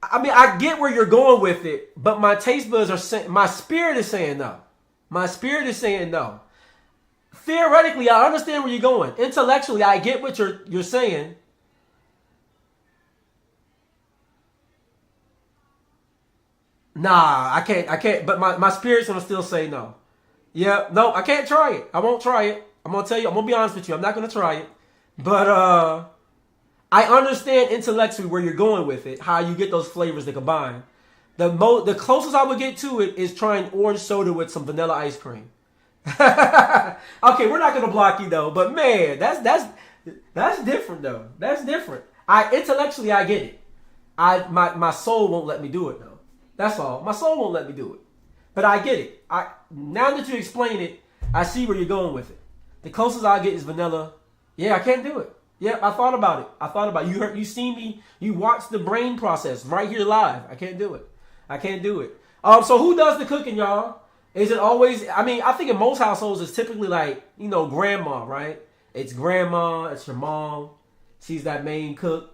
I mean, I get where you're going with it, but my taste buds are saying, my spirit is saying no. My spirit is saying no. Theoretically, I understand where you're going. Intellectually, I get what you're saying. Nah, I can't. But my spirit's gonna still say no. Yeah, no, I can't try it. I won't try it. I'm gonna tell you. I'm gonna be honest with you. I'm not gonna try it. But I understand intellectually where you're going with it. How you get those flavors to combine. The closest I would get to it is trying orange soda with some vanilla ice cream. Okay, we're not gonna block you though. But man, that's different though. That's different. Intellectually I get it. My soul won't let me do it though. That's all. My soul won't let me do it. But I get it. Now that you explain it, I see where you're going with it. The closest I get is vanilla. Yeah, I can't do it. Yeah, I thought about it. You seen me. You watched the brain process right here live. I can't do it. So who does the cooking, y'all? Is it always? I mean, I think in most households it's typically like grandma, right? It's grandma. It's your mom. She's that main cook.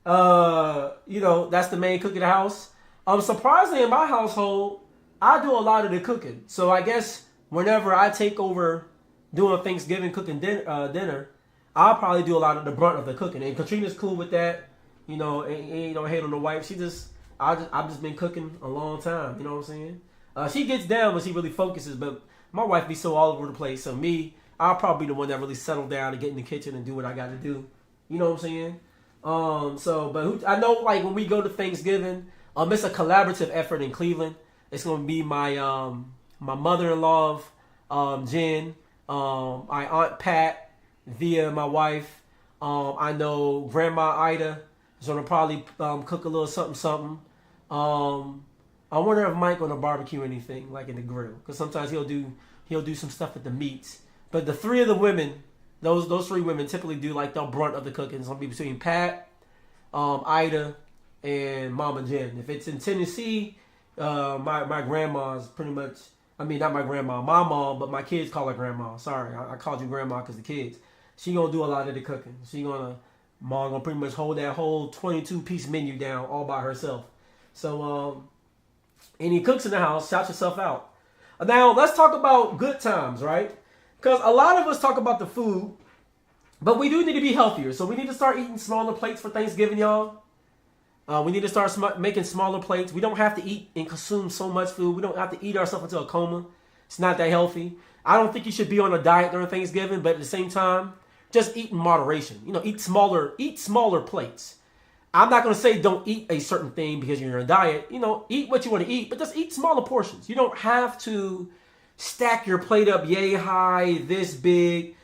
That's the main cook in the house. Surprisingly, in my household, I do a lot of the cooking. So I guess whenever I take over doing Thanksgiving cooking dinner, I'll probably do a lot of the brunt of the cooking. And Katrina's cool with that. Ain't no hate on the wife. I've just been cooking a long time. You know what I'm saying? She gets down when she really focuses, but my wife be so all over the place. So I'll probably be the one that really settle down and get in the kitchen and do what I got to do. You know what I'm saying? I know like when we go to Thanksgiving, it's a collaborative effort in Cleveland. It's gonna be my mother-in-law, Jen, my aunt Pat, via my wife. I know Grandma Ida is gonna probably cook a little something. I wonder if Mike gonna barbecue anything like in the grill, because sometimes he'll do some stuff with the meats. But the three of the women, those three women typically do like the brunt of the cooking. It's gonna be between Pat, Ida, and Mama Jen. If it's in Tennessee, my grandma's pretty much. I mean, not my grandma, my mom, but my kids call her grandma. Sorry, I called you grandma because the kids. She gonna do a lot of the cooking. Mom gonna pretty much hold that whole 22-piece menu down all by herself. So, any cooks in the house, shout yourself out. Now, let's talk about good times, right? Because a lot of us talk about the food, but we do need to be healthier. So we need to start eating smaller plates for Thanksgiving, y'all. We need to start making smaller plates. We don't have to eat and consume so much food. We don't have to eat ourselves into a coma. It's not that healthy. I don't think you should be on a diet during Thanksgiving, but at the same time, just eat in moderation. Eat smaller plates. I'm not going to say don't eat a certain thing because you're on a diet. Eat what you want to eat, but just eat smaller portions. You don't have to stack your plate up yay high, this big.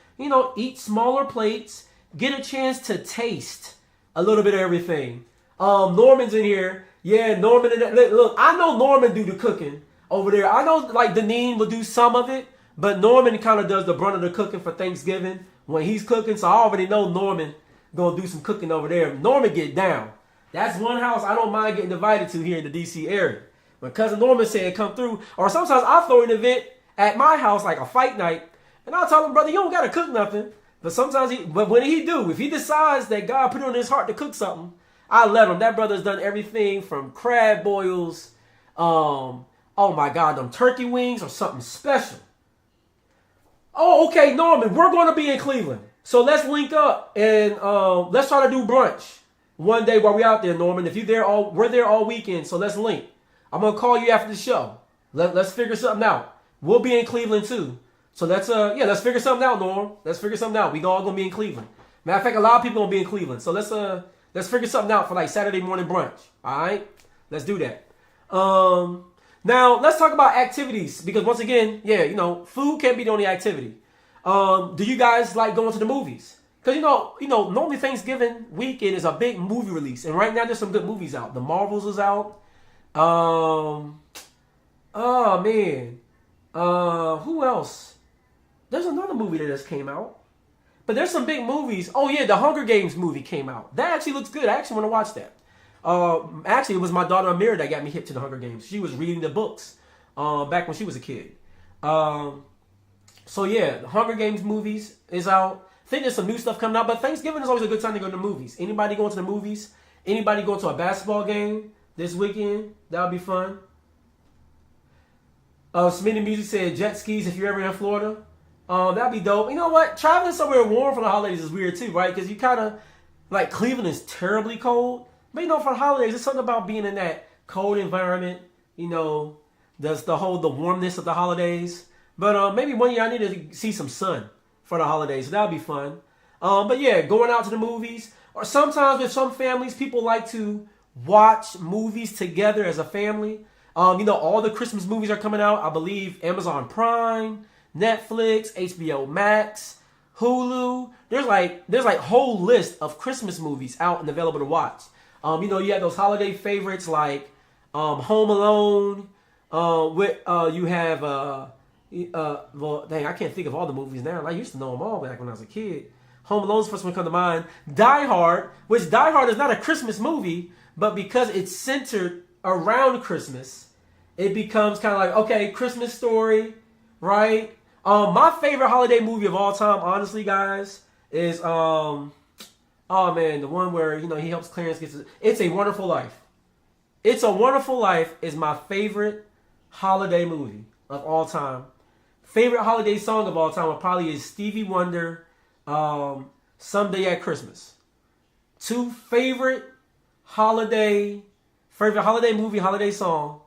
Eat smaller plates. Get a chance to taste a little bit of everything. Norman's in here. Yeah, Norman. Look, I know Norman do the cooking over there. I know like Deneen will do some of it, but Norman kind of does the brunt of the cooking for Thanksgiving when he's cooking. So I already know Norman gonna do some cooking over there. Norman get down. That's one house I don't mind getting invited to here in the DC area. When cousin Norman said come through, or sometimes I throw an event at my house like a fight night, and I'll tell him, brother, you don't gotta cook nothing. But sometimes if he decides that God put it on his heart to cook something, I let him. That brother's done everything from crab boils, oh my God, them turkey wings or something special. Oh, okay, Norman, we're going to be in Cleveland. So let's link up and let's try to do brunch one day while we're out there, Norman. If we're there all weekend, so let's link. I'm going to call you after the show. Let's figure something out. We'll be in Cleveland too. So let's figure something out, Norm. Let's figure something out. We all going to be in Cleveland. Matter of fact, a lot of people going to be in Cleveland. So let's figure something out for like Saturday morning brunch. All right? Let's do that. Now, let's talk about activities. Because once again, food can't be the only activity. Do you guys like going to the movies? Because, normally Thanksgiving weekend is a big movie release. And right now there's some good movies out. The Marvels is out. Oh, man. Who else? There's another movie that just came out. But there's some big movies. Oh yeah, the Hunger Games movie came out. That actually looks good. I actually want to watch that. Actually, it was my daughter Amira that got me hip to the Hunger Games. She was reading the books back when she was a kid. So yeah, the Hunger Games movies is out. I think there's some new stuff coming out. But Thanksgiving is always a good time to go to the movies. Anybody going to the movies? Anybody going to a basketball game this weekend? That would be fun. Smitty Music said jet skis if you're ever in Florida. That'd be dope. You know what? Traveling somewhere warm for the holidays is weird too, right? Because you kind of, like, Cleveland is terribly cold. But you know, for the holidays, it's something about being in that cold environment. You know, there's the warmness of the holidays. But maybe one year I need to see some sun for the holidays. So that'd be fun. But yeah, going out to the movies. Or sometimes with some families, people like to watch movies together as a family. You know, all the Christmas movies are coming out. I believe Amazon Prime, Netflix, HBO Max, Hulu. There's like whole list of Christmas movies out and available to watch. You know, you have those holiday favorites like Home Alone. You have well, dang, I can't think of all the movies now. I used to know them all back when I was a kid. Home Alone's the first one to come to mind. Die Hard, which Die Hard is not a Christmas movie, but because it's centered around Christmas, it becomes kind of like, okay, Christmas Story, right? My favorite holiday movie of all time, honestly, guys, is oh man, the one where, you know, he helps Clarence get to, It's a Wonderful Life. It's a Wonderful Life is my favorite holiday movie of all time. Favorite holiday song of all time probably is Stevie Wonder, Someday at Christmas. Two favorite holiday movie, holiday song.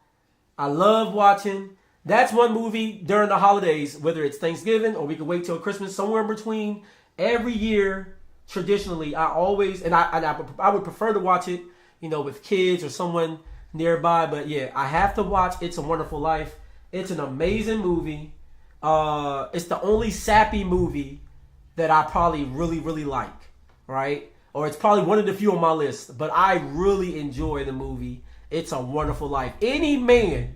I love watching. That's one movie during the holidays, whether it's Thanksgiving or we can wait till Christmas, somewhere in between. Every year, traditionally, I always, and I would prefer to watch it, you know, with kids or someone nearby. But yeah, I have to watch It's a Wonderful Life. It's an amazing movie. It's the only sappy movie that I probably really, really like, right? Or it's probably one of the few on my list. But I really enjoy the movie It's a Wonderful Life. Any man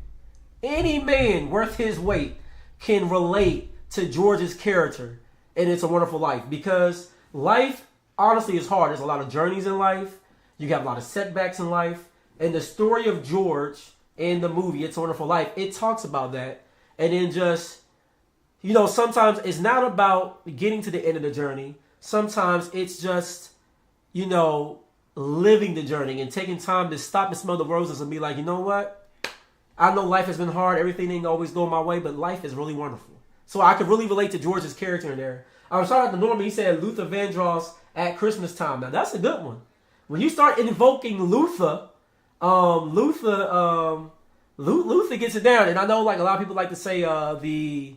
worth his weight can relate to George's character in It's a Wonderful Life, because life honestly is hard. There's a lot of journeys in life. You have a lot of setbacks in life. And the story of George in the movie It's a Wonderful Life, it talks about that. And then just, you know, sometimes it's not about getting to the end of the journey. Sometimes it's just, you know, living the journey and taking time to stop and smell the roses and be like, you know what? I know life has been hard. Everything ain't always going my way, but life is really wonderful. So I could really relate to George's character in there. I was shout out to Norman. He said Luther Vandross at Christmas time. Now that's a good one. When you start invoking Luther, Luther gets it down. And I know, like, a lot of people like to say the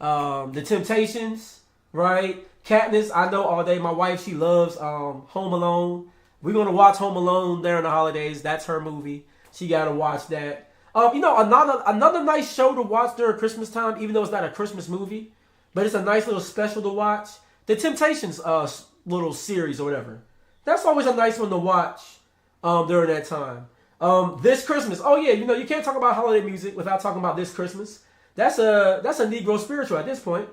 Temptations, right? Katniss, I know all day. My wife, she loves Home Alone. We're gonna watch Home Alone during the holidays. That's her movie. She gotta watch that. You know, another nice show to watch during Christmas time, even though it's not a Christmas movie, but it's a nice little special to watch. The Temptations little series or whatever. That's always a nice one to watch during that time. This Christmas. Oh yeah, you know, you can't talk about holiday music without talking about This Christmas. That's a Negro spiritual at this point.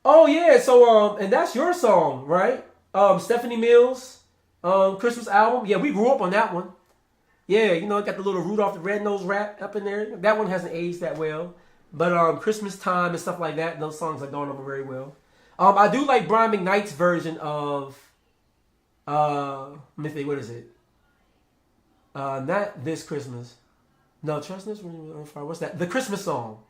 Oh yeah, so and that's your song, right? Stephanie Mills, Christmas album. Yeah, we grew up on that one. Yeah, you know, it got the little Rudolph the Red-Nosed Rat up in there. That one hasn't aged that well. But Christmas time and stuff like that, those songs are going over very well. I do like Brian McKnight's version of let me think, what is it? Not This Christmas. No, Trust This. What's that? The Christmas Song.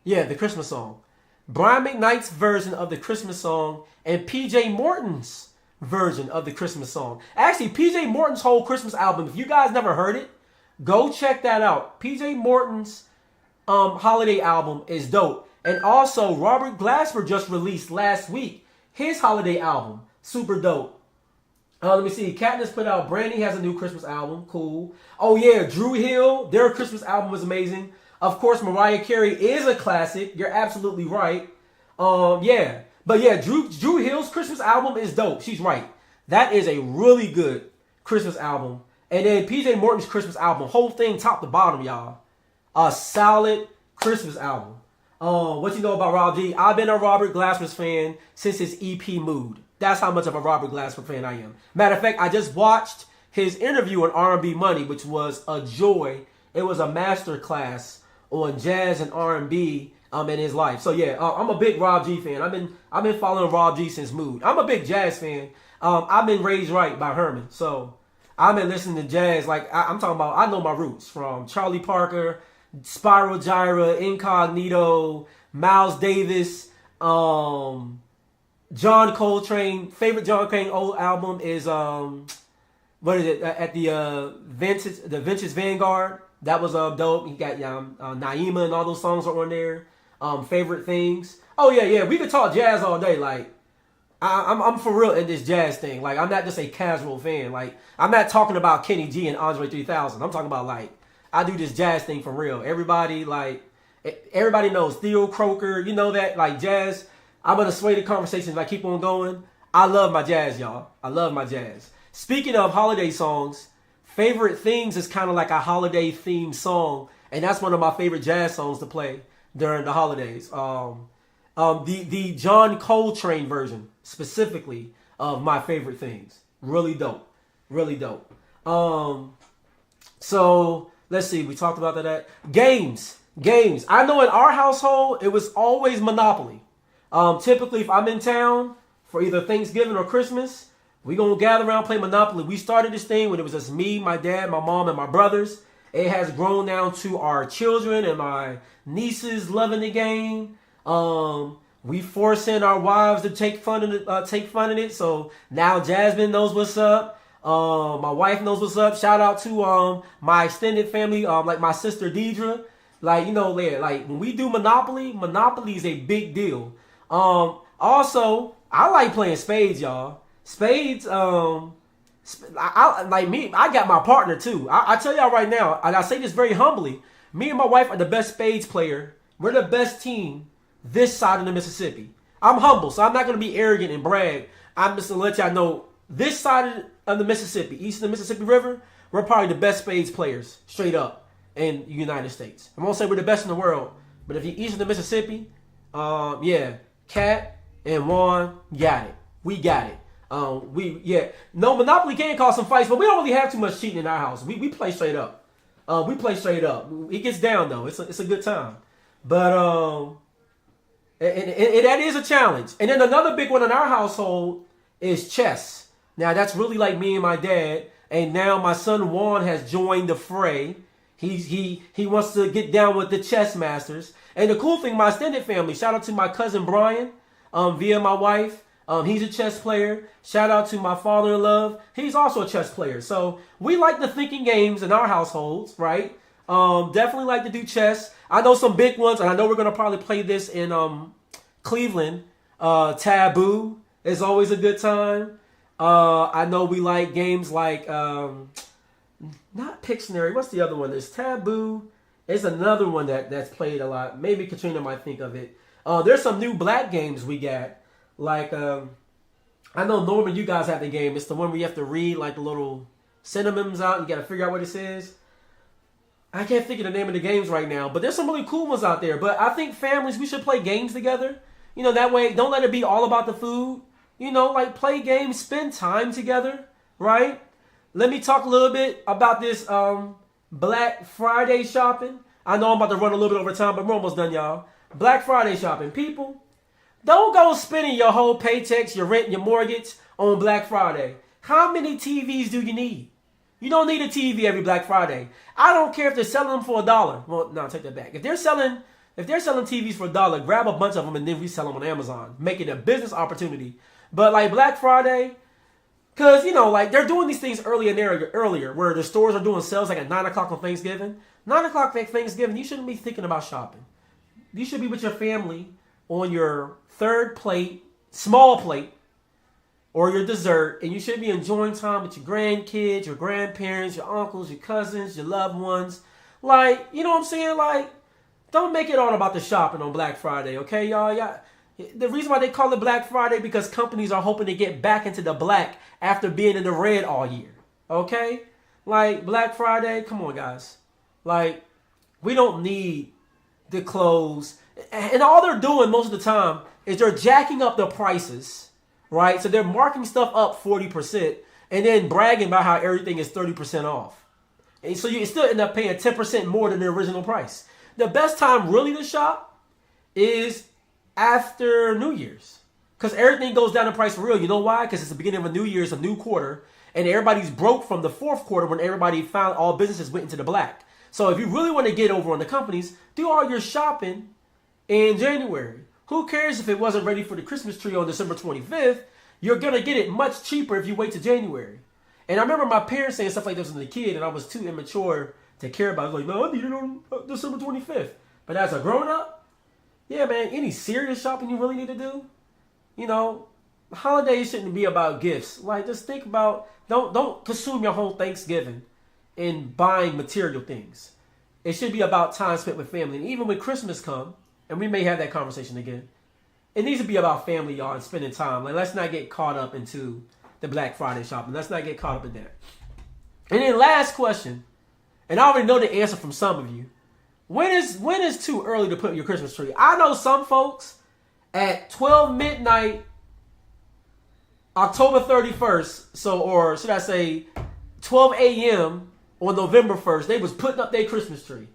Yeah, the Christmas Song. Brian McKnight's version of the Christmas Song and PJ Morton's version of the Christmas Song. Actually, PJ Morton's whole Christmas album, if you guys never heard it, go check that out. PJ Morton's holiday album is dope. And also, Robert Glasper just released last week his holiday album. Super dope. Let me see. Katniss put out, Brandy has a new Christmas album. Cool. Oh yeah, Drew Hill, their Christmas album was amazing. Of course, Mariah Carey is a classic. You're absolutely right. Yeah. But yeah, Drew Hill's Christmas album is dope. She's right. That is a really good Christmas album. And then PJ Morton's Christmas album, whole thing top to bottom, y'all. A solid Christmas album. What you know about Rob G? I've been a Robert Glasper's fan since his EP Mood. That's how much of a Robert Glasper fan I am. Matter of fact, I just watched his interview on R&B Money, which was a joy. It was a master class on jazz and R&B in his life. So yeah, I'm a big Rob G fan. I've been following Rob G since Mood. I'm a big jazz fan. I've been raised right by Herman, so I've been listening to jazz. Like I'm talking about, I know my roots from Charlie Parker, Spiral Gyra, Incognito, Miles Davis, John Coltrane. Favorite John Coltrane old album is what is it? At the Vintage Vanguard. That was dope. He got Naima and all those songs are on there. Favorite things. Oh yeah. We could talk jazz all day. Like I'm for real in this jazz thing. Like I'm not just a casual fan. Like I'm not talking about Kenny G and Andre 3000. I'm talking about like I do this jazz thing for real. Everybody knows Theo Croker. You know that like jazz. I'm gonna sway the conversation if I keep on going. I love my jazz, y'all. I love my jazz. Speaking of holiday songs. Favorite Things is kind of like a holiday themed song, and that's one of my favorite jazz songs to play during the holidays. The John Coltrane version specifically of My Favorite Things, really dope, really dope. So let's see, we talked about that. Games. I know in our household it was always Monopoly. Typically, if I'm in town for either Thanksgiving or Christmas. We gonna gather around, play Monopoly. We started this thing when it was just me, my dad, my mom, and my brothers. It has grown down to our children and my nieces loving the game. We forcing our wives to take fun in it. So now Jasmine knows what's up. My wife knows what's up. Shout out to my extended family, like my sister Deidre. Like like when we do Monopoly is a big deal. Also, I like playing spades, y'all. Spades, I like me. I got my partner too. I tell y'all right now, and I say this very humbly. Me and my wife are the best spades player. We're the best team this side of the Mississippi. I'm humble, so I'm not gonna be arrogant and brag. I'm just gonna let y'all know this side of the Mississippi, east of the Mississippi River, we're probably the best spades players, straight up, in the United States. I won't say we're the best in the world, but if you're east of the Mississippi, yeah, Cat and Juan got it. We got it. No, Monopoly can cause some fights, but we don't really have too much cheating in our house. We play straight up. We play straight up. It gets down though. It's a good time. But that is a challenge. And then another big one in our household is chess. Now that's really like me and my dad. And now my son Juan has joined the fray. He wants to get down with the chess masters. And the cool thing, my extended family. Shout out to my cousin Brian, via my wife. He's a chess player. Shout out to my father-in-law. He's also a chess player. So we like the thinking games in our households, right? Definitely like to do chess. I know some big ones, and I know we're gonna probably play this in Cleveland. Taboo is always a good time. I know we like games like not Pictionary. What's the other one? There's Taboo. It's another one that's played a lot. Maybe Katrina might think of it. There's some new black games we got. Like, I know, Norman, you guys have the game. It's the one where you have to read, like, the little synonyms out. You got to figure out what it says. I can't think of the name of the games right now. But there's some really cool ones out there. But I think families, we should play games together. You know, that way, don't let it be all about the food. You know, like, play games, spend time together, right? Let me talk a little bit about this Black Friday shopping. I know I'm about to run a little bit over time, but we're almost done, y'all. Black Friday shopping. People, don't go spending your whole paychecks, your rent, and your mortgage on Black Friday. How many TVs do you need? You don't need a TV every Black Friday. I don't care if they're selling them for $1. Well, no, take that back. If they're selling TVs for $1, grab a bunch of them and then resell them on Amazon. Make it a business opportunity. But like Black Friday, because, you know, like they're doing these things earlier, where the stores are doing sales like at 9 o'clock on Thanksgiving. 9 o'clock on Thanksgiving, you shouldn't be thinking about shopping. You should be with your family on your third plate, small plate, or your dessert, and you should be enjoying time with your grandkids, your grandparents, your uncles, your cousins, your loved ones. Like, you know what I'm saying? Like, don't make it all about the shopping on Black Friday, okay, y'all? The reason why they call it Black Friday because companies are hoping to get back into the black after being in the red all year, okay? Like, Black Friday, come on, guys. Like, we don't need the clothes. And all they're doing most of the time is they're jacking up the prices, right? So they're marking stuff up 40% and then bragging about how everything is 30% off. And so you still end up paying 10% more than the original price. The best time really to shop is after New Year's. Because everything goes down in price for real. You know why? Because it's the beginning of a new year, it's a new quarter. And everybody's broke from the fourth quarter when everybody found all businesses went into the black. So if you really want to get over on the companies, do all your shopping in January. Who cares if it wasn't ready for the Christmas tree on December 25th? You're going to get it much cheaper if you wait to January. And I remember my parents saying stuff like this when I was a kid, and I was too immature to care about it. I was like, no, I need it on December 25th. But as a grown-up, yeah, man, any serious shopping you really need to do, you know, holidays shouldn't be about gifts. Like, just think about, don't consume your whole Thanksgiving in buying material things. It should be about time spent with family. And even when Christmas comes, and we may have that conversation again, it needs to be about family, y'all, and spending time. Like, let's not get caught up into the Black Friday shopping. Let's not get caught up in that. And then last question, and I already know the answer from some of you. When is too early to put your Christmas tree? I know some folks at 12 midnight, October 31st, so, or should I say 12 a.m. on November 1st, they was putting up their Christmas tree.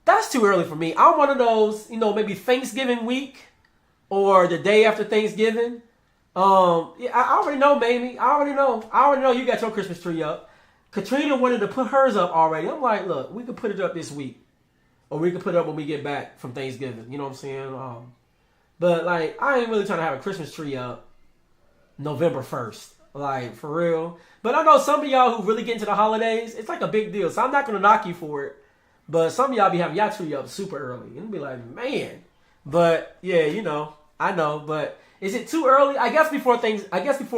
That's too early for me. I'm one of those, you know, maybe Thanksgiving week or the day after Thanksgiving. Yeah, I already know, baby. I already know you got your Christmas tree up. Katrina wanted to put hers up already. I'm like, look, we could put it up this week. Or we could put it up when we get back from Thanksgiving. You know what I'm saying? But, like, I ain't really trying to have a Christmas tree up November 1st. Like, for real. But I know some of y'all who really get into the holidays, it's like a big deal. So I'm not going to knock you for it. But some of y'all be having y'all tree up super early. And be like, man. But, yeah, you know, I know. But is it too early? I guess before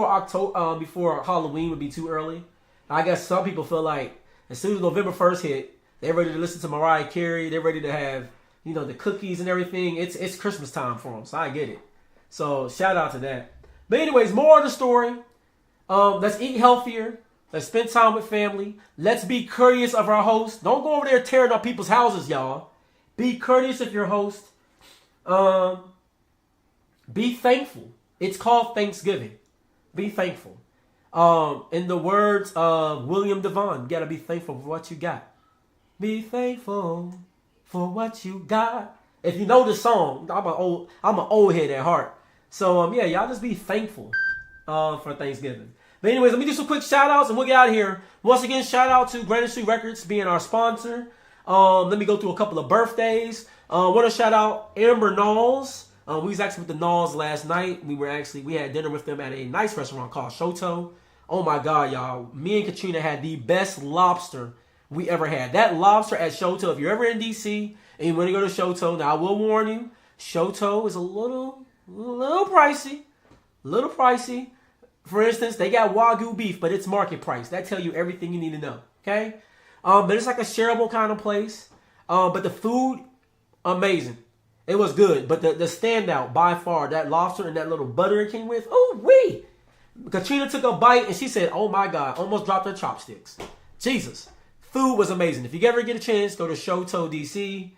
October, before Halloween would be too early. I guess some people feel like as soon as November 1st hit, they're ready to listen to Mariah Carey. They're ready to have, you know, the cookies and everything. It's Christmas time for them, so I get it. So shout out to that. But anyways, more of the story. Let's eat healthier. Let's spend time with family. Let's be courteous of our host. Don't go over there tearing up people's houses, y'all. Be courteous of your host. Be thankful. It's called Thanksgiving. Be thankful. In the words of William Devon, you gotta be thankful for what you got. Be thankful for what you got. If you know the song, I'm an old head at heart. So yeah, y'all just be thankful for Thanksgiving. But anyways, let me do some quick shout outs and we'll get out of here. Once again, shout out to Granite Street Records being our sponsor. Let me go through a couple of birthdays. Want to shout out Amber Knowles. We was actually with the Knowles last night. We had dinner with them at a nice restaurant called Shoto. Oh my God, y'all. Me and Katrina had the best lobster we ever had. That lobster at Shoto, if you're ever in DC and you want to go to Shoto, now I will warn you, Shoto is a little pricey. Little pricey. For instance, they got Wagyu beef, but it's market price. That tell you everything you need to know. Okay? But it's like a shareable kind of place. But the food, amazing. It was good. But the standout by far, that lobster and that little butter it came with, ooh wee! Katrina took a bite and she said, oh my God, almost dropped her chopsticks. Jesus. Food was amazing. If you ever get a chance, go to Shoto DC.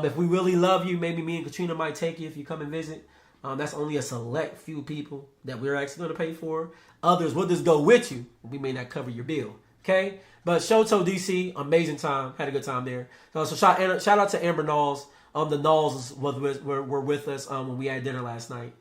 If we really love you, maybe me and Katrina might take you if you come and visit. That's only a select few people that we're actually going to pay for. Others will just go with you. We may not cover your bill. Okay? But Shoto DC, amazing time. Had a good time there. So shout out to Amber Knowles. The Knowles were with us when we had dinner last night.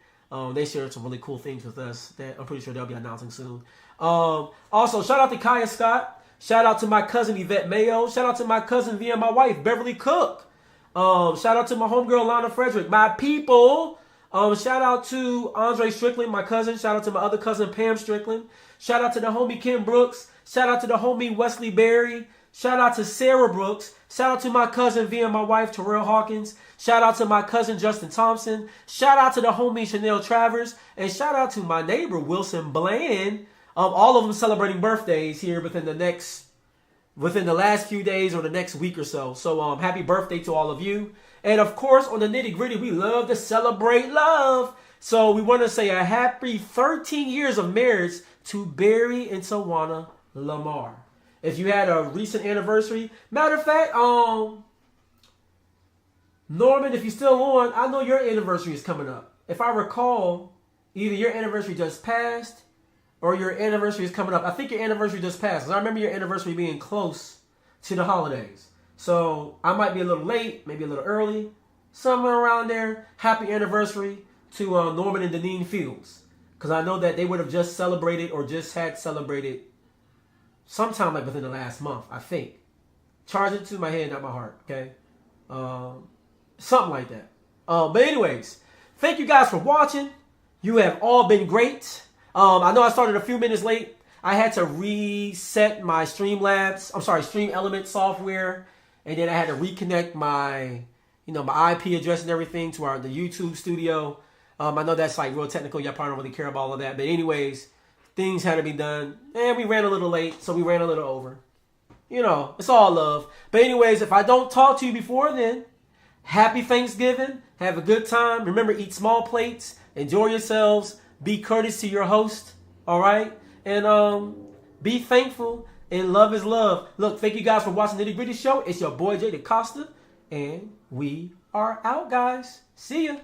They shared some really cool things with us that I'm pretty sure they'll be announcing soon. Also, shout out to Kaya Scott. Shout out to my cousin Yvette Mayo. Shout out to my cousin via my wife, Beverly Cook. Shout out to my homegirl, Lana Frederick. My people. Shout out to Andre Strickland, my cousin. Shout out to my other cousin, Pam Strickland. Shout out to the homie, Kim Brooks. Shout out to the homie, Wesley Berry. Shout out to Sarah Brooks. Shout out to my cousin via my wife, Terrell Hawkins. Shout out to my cousin, Justin Thompson. Shout out to the homie, Chanel Travers. And shout out to my neighbor, Wilson Bland. All of them celebrating birthdays here within the last few days or the next week or so. So happy birthday to all of you. And of course, on the Nitty Gritty, we love to celebrate love. So we want to say a happy 13 years of marriage to Barry and Tawana Lamar. If you had a recent anniversary, matter of fact, Norman, if you're still on, I know your anniversary is coming up. If I recall, either your anniversary just passed or your anniversary is coming up. I think your anniversary just passed. 'Cause I remember your anniversary being close to the holidays. So I might be a little late, maybe a little early, somewhere around there. Happy anniversary to Norman and Deneen Fields. Because I know that they would have just celebrated or just had celebrated sometime like within the last month, I think. Charge it to my head, not my heart, okay? Something like that. But anyways, thank you guys for watching. You have all been great. I know I started a few minutes late. I had to reset my Stream Element software, and then I had to reconnect my, my IP address and everything to the YouTube studio. I know that's like real technical. Y'all probably don't really care about all of that. But anyways, things had to be done. And we ran a little late, so we ran a little over. It's all love. But anyways, if I don't talk to you before then, happy Thanksgiving. Have a good time. Remember, eat small plates. Enjoy yourselves. Be courteous to your host. All right? And be thankful. And love is love. Look, thank you guys for watching the Nitty Gritty Show. It's your boy, Jay DaCosta. And we are out, guys. See ya.